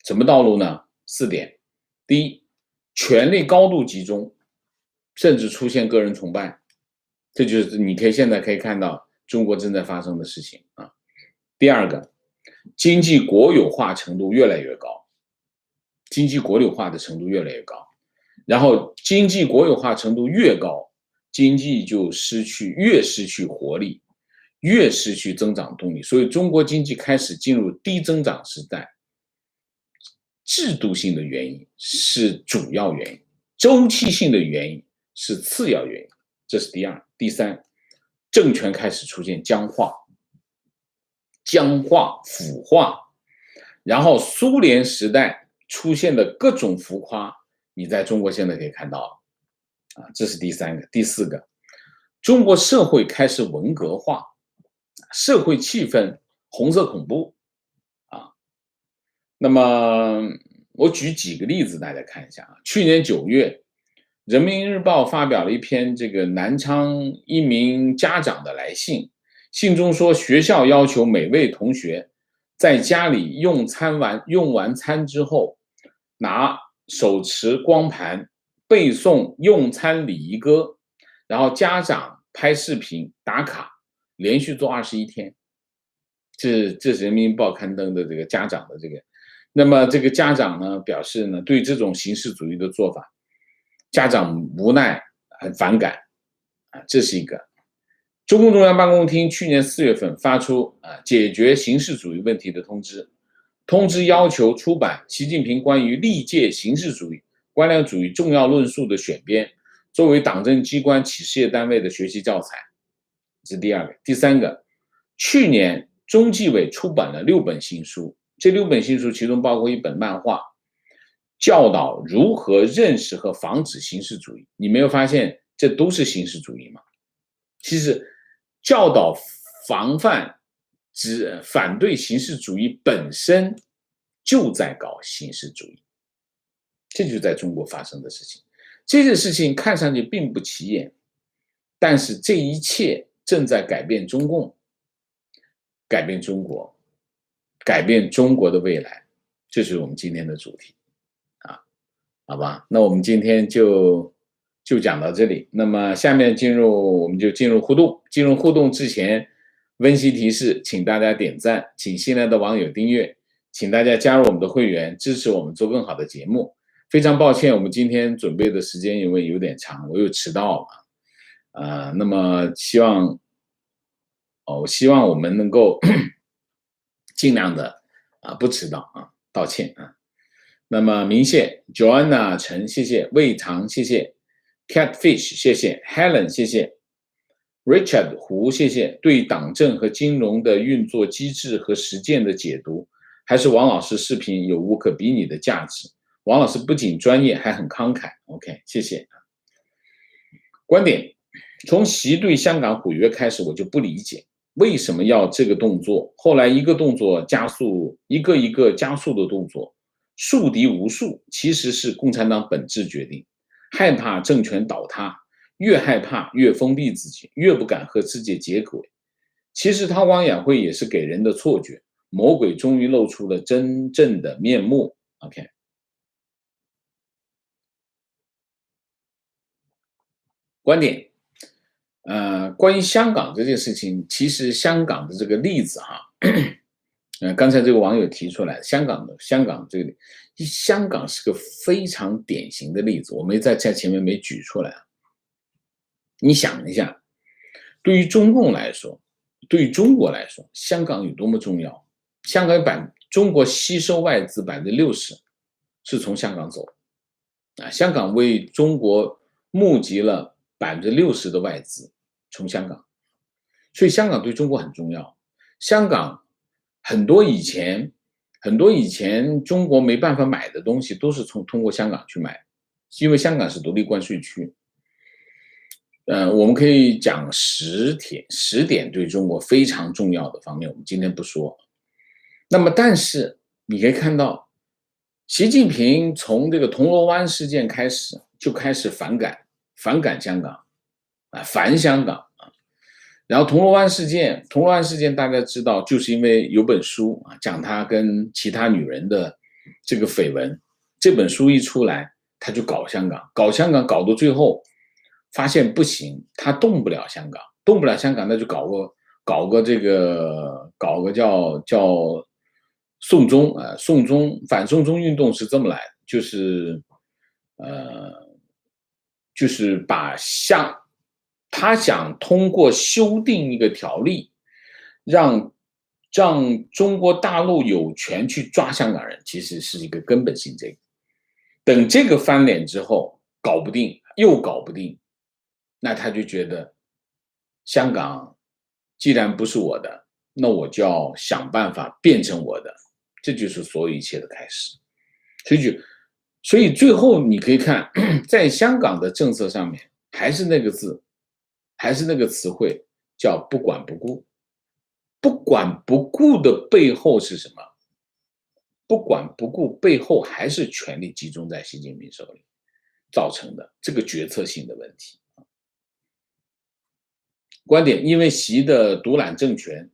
什么道路呢？4点。第一，权力高度集中，甚至出现个人崇拜，这就是你现在可以看到中国正在发生的事情啊。第二个，经济国有化程度越来越高，经济国有化的程度越来越高，然后经济国有化程度越高，经济就越失去活力，越失去增长动力，所以中国经济开始进入低增长时代。制度性的原因是主要原因，周期性的原因是次要原因，这是第二。第三，政权开始出现僵化、腐化，然后苏联时代出现的各种浮夸，你在中国现在可以看到了，这是第三个。第四个，中国社会开始文革化，社会气氛红色恐怖啊。那么我举几个例子大家看一下啊。去年9月，人民日报发表了一篇这个南昌一名家长的来信，信中说学校要求每位同学在家里用完餐之后，拿手持光盘背诵用餐礼仪歌，然后家长拍视频打卡，连续做21天。这是人民日报刊登的这个家长的这个，那么这个家长呢表示呢，对这种形式主义的做法，家长无奈很反感啊，这是一个。中共中央办公厅去年4月份发出解决形式主义问题的通知，通知要求出版习近平关于历届形式主义、官僚主义重要论述的选编，作为党政机关企事业单位的学习教材。这是第二个。第三个，去年中纪委出版了6本新书，这6本新书其中包括一本漫画，教导如何认识和防止形式主义。你没有发现这都是形式主义吗？其实教导防范反对形式主义本身就在搞形式主义，这就是在中国发生的事情。这个事情看上去并不起眼，但是这一切正在改变中共，改变中国，改变中国的未来，这是我们今天的主题啊，好吧？那我们今天就讲到这里。那么下面我们就进入互动。进入互动之前，温馨提示，请大家点赞，请新来的网友订阅，请大家加入我们的会员，支持我们做更好的节目。非常抱歉，我们今天准备的时间因为有点长，我又迟到了那么我希望我们能够尽量的不迟到道歉那么明谢 Joanna 陈，谢谢魏唐，谢谢 Catfish， 谢谢 Helen， 谢谢 Richard 胡，谢谢。对党政和金融的运作机制和实践的解读，还是王老师视频有无可比拟的价值。王老师不仅专业，还很慷慨。OK， 谢谢。观点：从习对香港毁约开始，我就不理解为什么要这个动作。后来一个动作加速，一个一个加速的动作，树敌无数，其实是共产党本质决定。害怕政权倒塌，越害怕越封闭自己，越不敢和世界接轨。其实韬光养晦也是给人的错觉，魔鬼终于露出了真正的面目。OK。观点，关于香港这件事情，其实香港的这个例子刚才这个网友提出来，香港这个，香港是个非常典型的例子，我没在前面没举出来。你想一下，对于中共来说，对于中国来说，香港有多么重要？香港中国吸收外资60%是从香港走香港为中国募集了60%的外资从香港，所以香港对中国很重要。香港很多以前中国没办法买的东西都是通过香港去买，因为香港是独立关税区。我们可以讲10点对中国非常重要的方面，我们今天不说。那么但是你可以看到，习近平从这个铜锣湾事件开始就开始反感香港反香港然后铜锣湾事件大家知道，就是因为有本书讲他跟其他女人的这个绯闻，这本书一出来，他就搞香港搞到最后发现不行，他动不了香港，那就搞个叫送中反送中运动是这么来的，就是他想通过修订一个条例，让中国大陆有权去抓香港人，其实是一个根本性。等这个翻脸之后，又搞不定，那他就觉得香港既然不是我的，那我就要想办法变成我的，这就是所有一切的开始。所以最后你可以看，在香港的政策上面，还是那个词汇，叫不管不顾。不管不顾的背后是什么？不管不顾背后还是权力集中在习近平手里造成的这个决策性的问题。观点，因为习的独揽政权，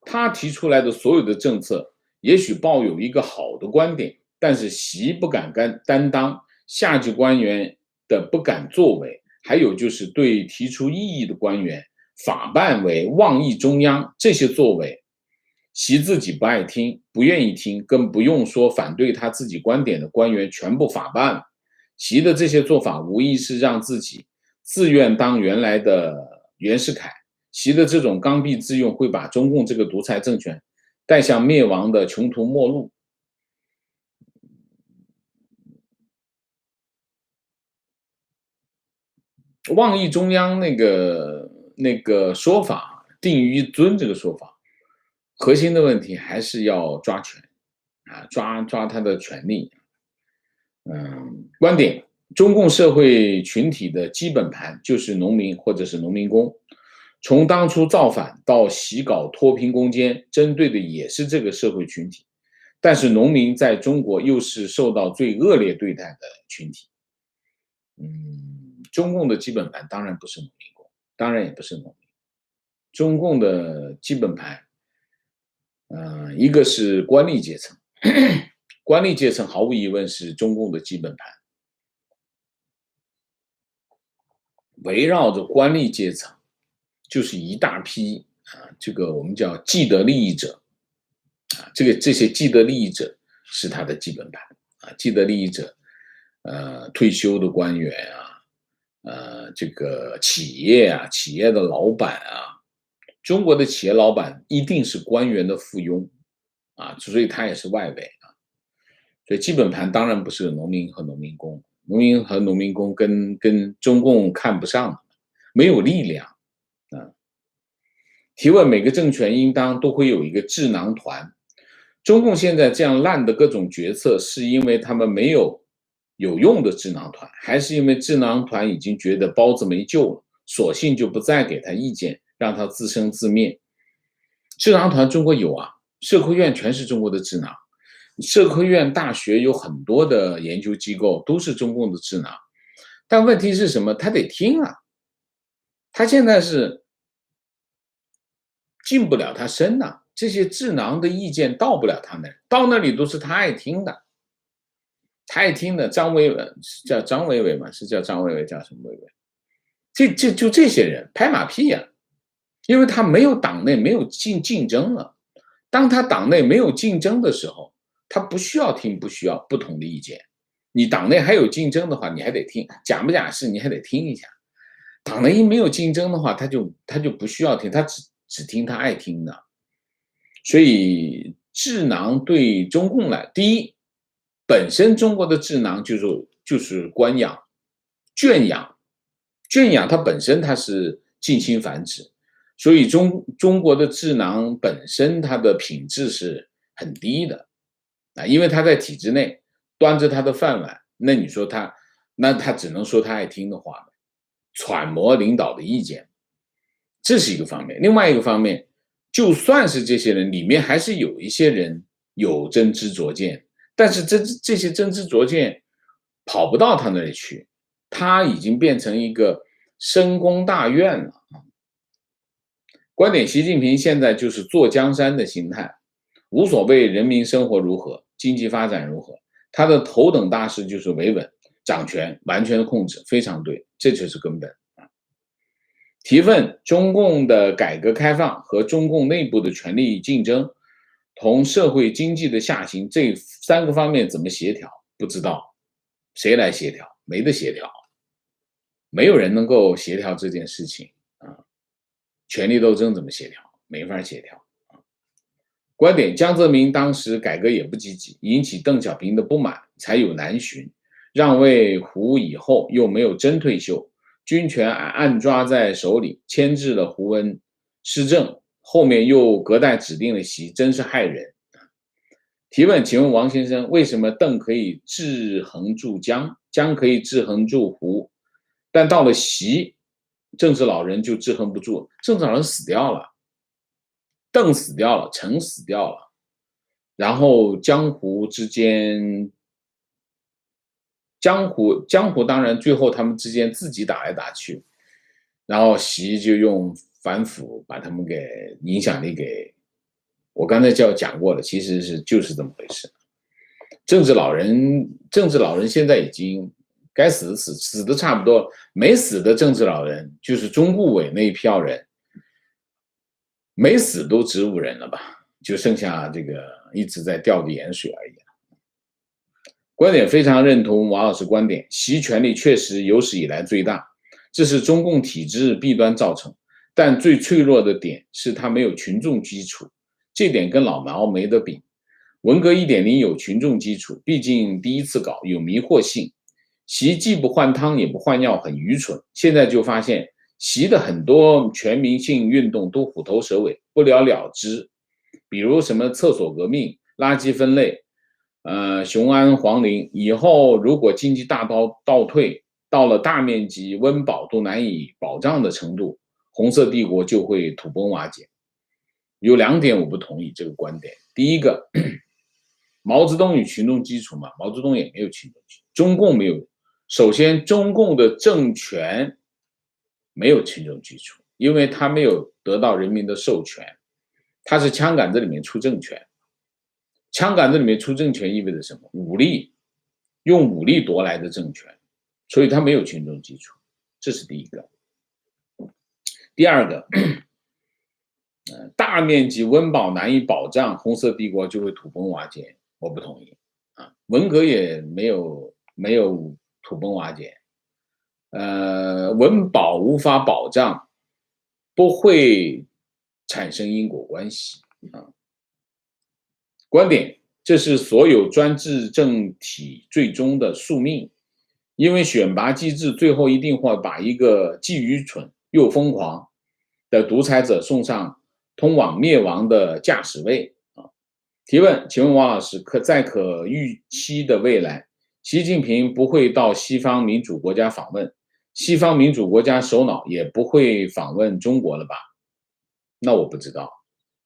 他提出来的所有的政策，也许抱有一个好的观点，但是习不敢担当，下级官员的不敢作为，还有就是对提出异议的官员法办为妄议中央，这些作为，习自己不爱听，不愿意听，更不用说反对他自己观点的官员全部法办了。习的这些做法，无疑是让自己自愿当原来的袁世凯。习的这种刚愎自用，会把中共这个独裁政权带向灭亡的穷途末路。妄议中央那个说法，定于一尊这个说法，核心的问题还是要抓权啊，抓他的权力。观点：中共社会群体的基本盘就是农民或者是农民工，从当初造反到习搞脱贫攻坚，针对的也是这个社会群体。但是农民在中国又是受到最恶劣对待的群体。中共的基本盘当然不是农民工，当然也不是农民。中共的基本盘，一个是官吏阶层，官吏阶层毫无疑问是中共的基本盘。围绕着官吏阶层，就是一大批这个我们叫既得利益者这些既得利益者是他的基本盘既得利益者，退休的官员这个企业的老板中国的企业老板一定是官员的附庸所以他也是外围所以基本盘当然不是农民和农民工，农民和农民工跟中共看不上，没有力量提问：每个政权应当都会有一个智囊团。中共现在这样烂的各种决策，是因为他们没有有用的智囊团，还是因为智囊团已经觉得包子没救了，索性就不再给他意见，让他自生自灭？智囊团中国有社科院全是中国的智囊，社科院大学有很多的研究机构都是中共的智囊，但问题是什么？他得听他现在是进不了他身这些智囊的意见到不了他那里，到那里都是他爱听的。他爱听的张维伟叫张维伟吗？是叫张维伟，叫什么维伟？就这些人拍马屁因为他没有党内没有竞争了。当他党内没有竞争的时候，他不需要听不同的意见。你党内还有竞争的话，你还得听，假不假是你还得听一下。党内一没有竞争的话，他就不需要听，他只听他爱听的。所以智囊对中共来，第一，本身中国的智囊就是官养、圈养它本身它是近亲繁殖，所以中国的智囊本身它的品质是很低的因为他在体制内端着他的饭碗，那你说那他只能说他爱听的话，揣摩领导的意见，这是一个方面。另外一个方面，就算是这些人里面还是有一些人有真知灼见，但是这些真知灼见跑不到他那里去，他已经变成一个深宫大院了观点：习近平现在就是坐江山的心态，无所谓人民生活如何，经济发展如何，他的头等大事就是维稳、掌权、完全的控制，非常对，这就是根本提问：中共的改革开放和中共内部的权力竞争同社会经济的下行这3个方面怎么协调？不知道，谁来协调？没得协调，没有人能够协调这件事情权力斗争怎么协调？没法协调观点：江泽民当时改革也不积极，引起邓小平的不满，才有南巡。让位胡以后又没有真退休，军权暗抓在手里，牵制了胡温施政，后面又隔代指定了习，真是害人。提问：请问王先生，为什么邓可以制衡住江，江可以制衡住胡，但到了习，政治老人就制衡不住，政治老人死掉了，邓死掉了，陈死掉了，然后江湖之间，江湖当然最后他们之间自己打来打去，然后习就用反腐把他们给影响力给，我刚才讲过了，其实就是这么回事。政治老人现在已经该死的死的差不多了，没死的政治老人就是中顾委那一票人，没死都植物人了吧，就剩下这个一直在吊着盐水而已。观点非常认同王老师观点，习权力确实有史以来最大，这是中共体制弊端造成，但最脆弱的点是他没有群众基础，这点跟老毛没得比。文革 1.0 有群众基础，毕竟第一次搞有迷惑性，习既不换汤也不换药很愚蠢，现在就发现习的很多全民性运动都虎头蛇尾，不了了之，比如什么厕所革命、垃圾分类，雄安黄陵，以后如果经济大倒退，到了大面积温饱都难以保障的程度，红色帝国就会土崩瓦解。有2点我不同意这个观点，第一个，毛泽东与群众基础嘛，毛泽东也没有群众基础，中共没有。首先，中共的政权没有群众基础，因为他没有得到人民的授权，他是枪杆子里面出政权。枪杆子里面出政权意味着什么？武力，用武力夺来的政权，所以他没有群众基础，这是第一个。第二个，大面积温饱难以保障，红色帝国就会土崩瓦解，我不同意啊。文革也没有土崩瓦解，温饱无法保障，不会产生因果关系啊。观点，这是所有专制政体最终的宿命，因为选拔机制最后一定会把一个既愚蠢又疯狂的独裁者送上通往灭亡的驾驶位啊。提问，请问王老师，在可预期的未来，习近平不会到西方民主国家访问，西方民主国家首脑也不会访问中国了吧？那我不知道，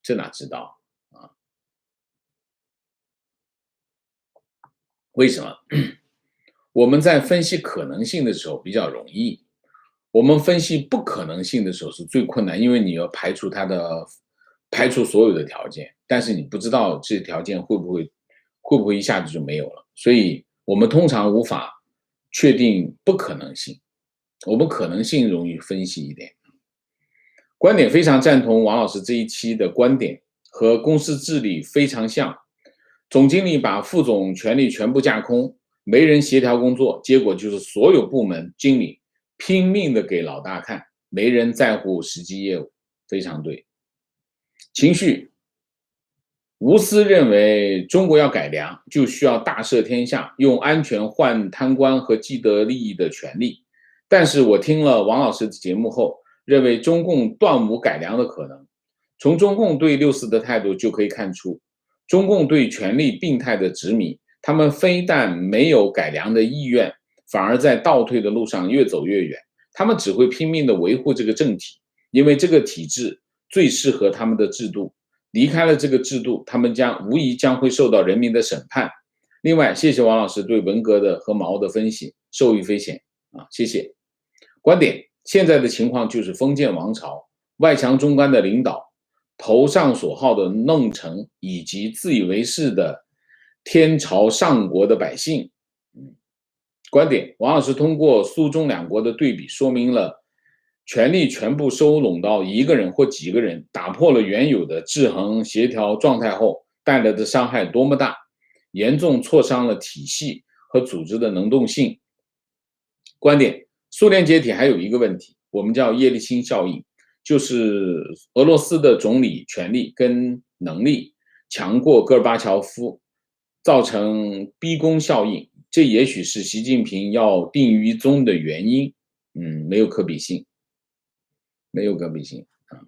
这哪知道？为什么？我们在分析可能性的时候比较容易，我们分析不可能性的时候是最困难，因为你要排除所有的条件，但是你不知道这些条件会不会一下子就没有了，所以我们通常无法确定不可能性，我们可能性容易分析一点。观点非常赞同王老师这一期的观点，和公司治理非常像。总经理把副总权力全部架空，没人协调工作，结果就是所有部门经理拼命的给老大看，没人在乎实际业务，非常对。情绪，吴思认为中国要改良，就需要大赦天下，用安全换贪官和既得利益的权利。但是我听了王老师的节目后，认为中共断无改良的可能。从中共对6·4的态度就可以看出，中共对权力病态的执迷，他们非但没有改良的意愿，反而在倒退的路上越走越远。他们只会拼命地维护这个政体，因为这个体制最适合他们的制度。离开了这个制度，他们无疑将会受到人民的审判。另外，谢谢王老师对文革的和毛的分析，受益匪浅啊，谢谢。观点，现在的情况就是封建王朝、外强中干的领导、头上所好的弄臣以及自以为是的天朝上国的百姓。观点，王老师通过苏中两国的对比，说明了权力全部收拢到一个人或几个人，打破了原有的制衡协调状态后带来的伤害多么大，严重挫伤了体系和组织的能动性。观点，苏联解体还有一个问题，我们叫叶利钦效应，就是俄罗斯的总理权力跟能力强过戈尔巴乔夫，造成逼宫效应，这也许是习近平要定于宗的原因。没有可比性，没有可比性啊。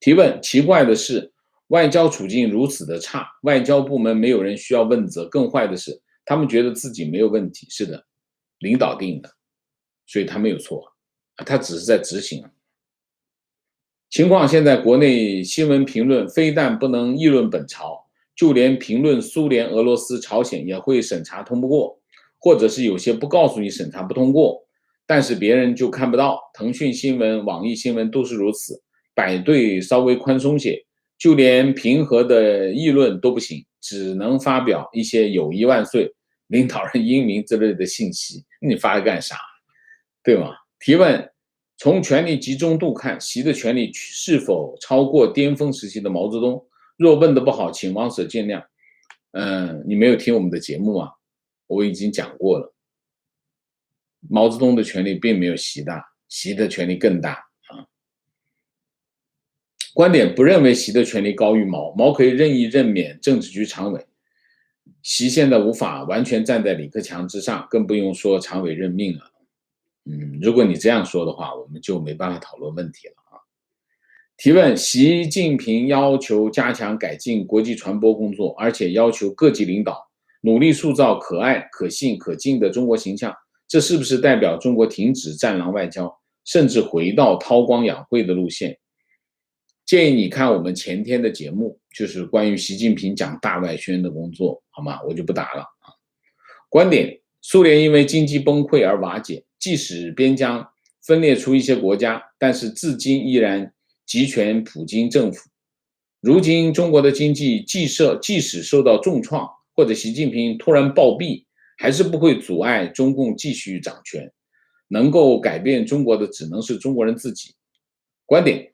提问，奇怪的是，外交处境如此的差，外交部门没有人需要问责，更坏的是，他们觉得自己没有问题。是的，领导定的，所以他没有错，他只是在执行。情况现在国内新闻评论非但不能议论本朝，就连评论苏联、俄罗斯、朝鲜也会审查通不过，或者是有些不告诉你审查不通过，但是别人就看不到。腾讯新闻、网易新闻都是如此，百度稍微宽松些，就连平和的议论都不行，只能发表一些友谊万岁、领导人英明之类的信息，你发来干啥？对吗？提问：从权力集中度看，习的权力是否超过巅峰时期的毛泽东？若问的不好，请王舍见谅。你没有听我们的节目啊？我已经讲过了，毛泽东的权力并没有习大，习的权力更大啊。观点不认为习的权力高于毛，毛可以任意任免政治局常委，习现在无法完全站在李克强之上，更不用说常委任命了。如果你这样说的话，我们就没办法讨论问题了啊。提问：习近平要求加强改进国际传播工作，而且要求各级领导努力塑造可爱、可信、可敬的中国形象，这是不是代表中国停止战狼外交，甚至回到韬光养晦的路线？建议你看我们前天的节目，就是关于习近平讲大外宣的工作，好吗？我就不答了啊。观点：苏联因为经济崩溃而瓦解，即使边疆分裂出一些国家，但是至今依然集权普京政府。如今中国的经济即使受到重创，或者习近平突然暴毙，还是不会阻碍中共继续掌权。能够改变中国的只能是中国人自己。观点：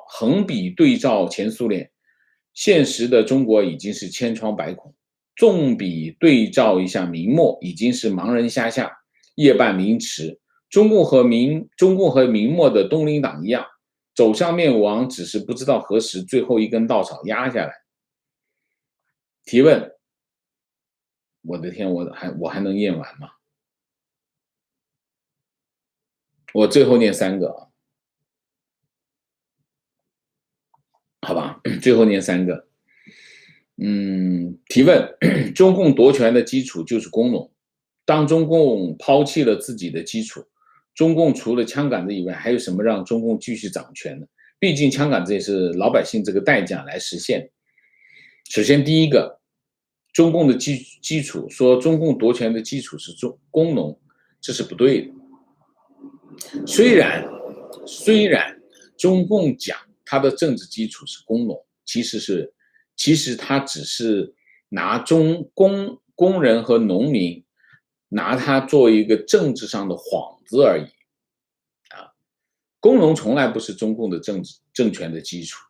横比对照前苏联，现实的中国已经是千疮百孔；纵比对照一下明末，已经是盲人瞎下，夜半明迟。中共和明末的东林党一样，走向灭亡，只是不知道何时最后一根稻草压下来。提问：我的天，我还能念完吗？我最后念3个啊，好吧，最后念3个。提问：中共夺权的基础就是工农，当中共抛弃了自己的基础，中共除了枪杆子以外，还有什么让中共继续掌权呢？毕竟枪杆子也是老百姓这个代价来实现。首先第一个，中共的基础，说中共夺权的基础是工农，这是不对的。虽然中共讲它的政治基础是工农，其实它只是拿工人和农民拿它作为一个政治上的幌子而已啊。工农从来不是中共的政权的基础，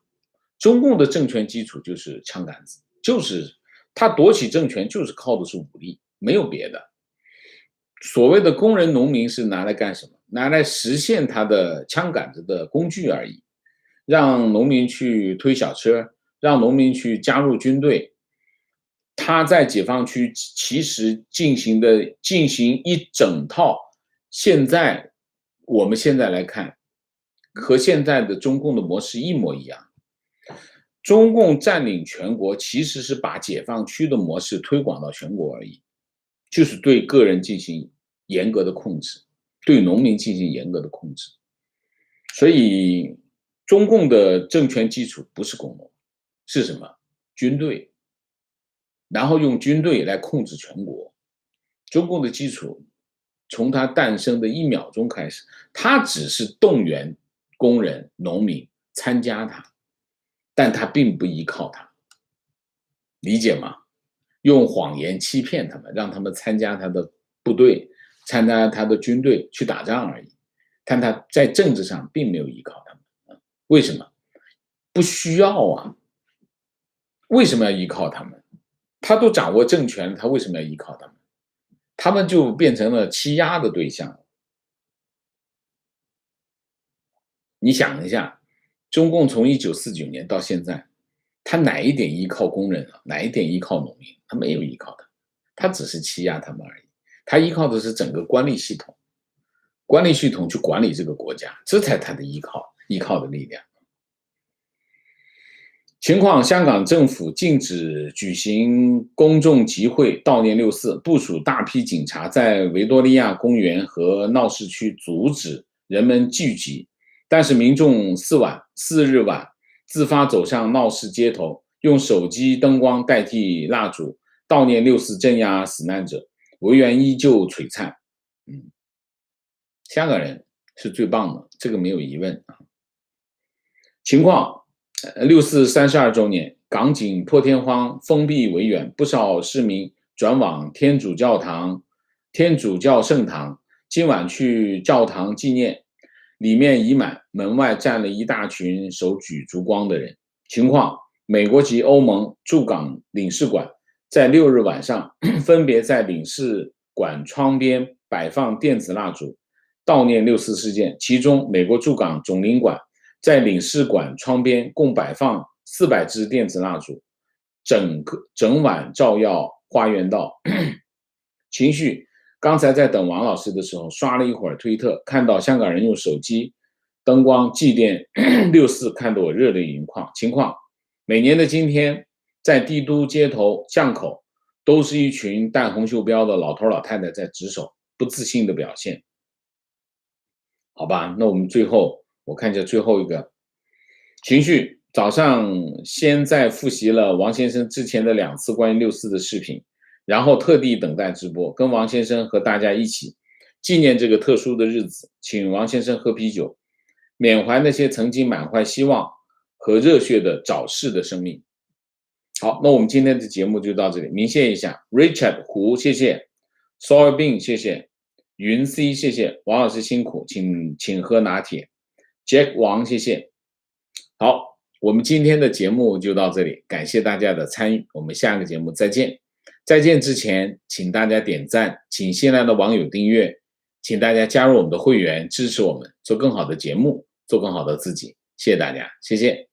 中共的政权基础就是枪杆子，就是他夺取政权就是靠的是武力，没有别的。所谓的工人农民是拿来干什么？拿来实现他的枪杆子的工具而已，让农民去推小车，让农民去加入军队。他在解放区其实进行一整套，我们现在来看，和现在的中共的模式一模一样。中共占领全国其实是把解放区的模式推广到全国而已，就是对个人进行严格的控制，对农民进行严格的控制。所以中共的政权基础不是工农，是什么？军队，然后用军队来控制全国。中共的基础从它诞生的1秒钟开始，它只是动员工人、农民参加它，但它并不依靠它，理解吗？用谎言欺骗他们，让他们参加他的部队，参加他的军队去打仗而已。但他在政治上并没有依靠他们，为什么？不需要啊。为什么要依靠他们？他都掌握政权，他为什么要依靠他们？他们就变成了欺压的对象。你想一下，中共从1949年到现在，他哪一点依靠工人了？哪一点依靠农民？他没有依靠他，他只是欺压他们而已。他依靠的是整个官吏系统，官吏系统去管理这个国家，这才他的依靠的力量。情况：香港政府禁止举行公众集会悼念6·4，部署大批警察在维多利亚公园和闹市区阻止人们聚集，但是民众4日晚自发走上闹市街头，用手机灯光代替蜡烛，悼念6·4镇压死难者，维园依旧璀璨。香港人是最棒的，这个没有疑问。情况，6·4 32周年，港警破天荒封闭维园，不少市民转往天主教圣堂，今晚去教堂纪念，里面已满，门外站了一大群手举烛光的人。情况，美国及欧盟驻港领事馆在6日晚上分别在领事馆窗边摆放电子蜡烛，悼念6·4事件。其中，美国驻港总领馆在领事馆窗边共摆放400支电子蜡烛，整晚照耀花园道。情绪，刚才在等王老师的时候，刷了一会儿推特，看到香港人用手机灯光祭奠6·4，看得我热泪盈眶。情况，每年的今天，在帝都街头巷口，都是一群戴红袖标的老头老太太在值守，不自信的表现。好吧，那我们最后我看一下最后一个情绪。早上先在复习了王先生之前的2次关于6·4的视频，然后特地等待直播，跟王先生和大家一起纪念这个特殊的日子，请王先生喝啤酒，缅怀那些曾经满怀希望和热血的早逝的生命。好，那我们今天的节目就到这里，鸣谢一下 Richard 胡，谢谢 Soy Bean， 谢谢云 C， 谢谢王老师辛苦，请喝拿铁 Jack 王，谢谢。好，我们今天的节目就到这里，感谢大家的参与，我们下个节目再见。再见之前，请大家点赞，请新来的网友订阅，请大家加入我们的会员，支持我们做更好的节目，做更好的自己。谢谢大家，谢谢。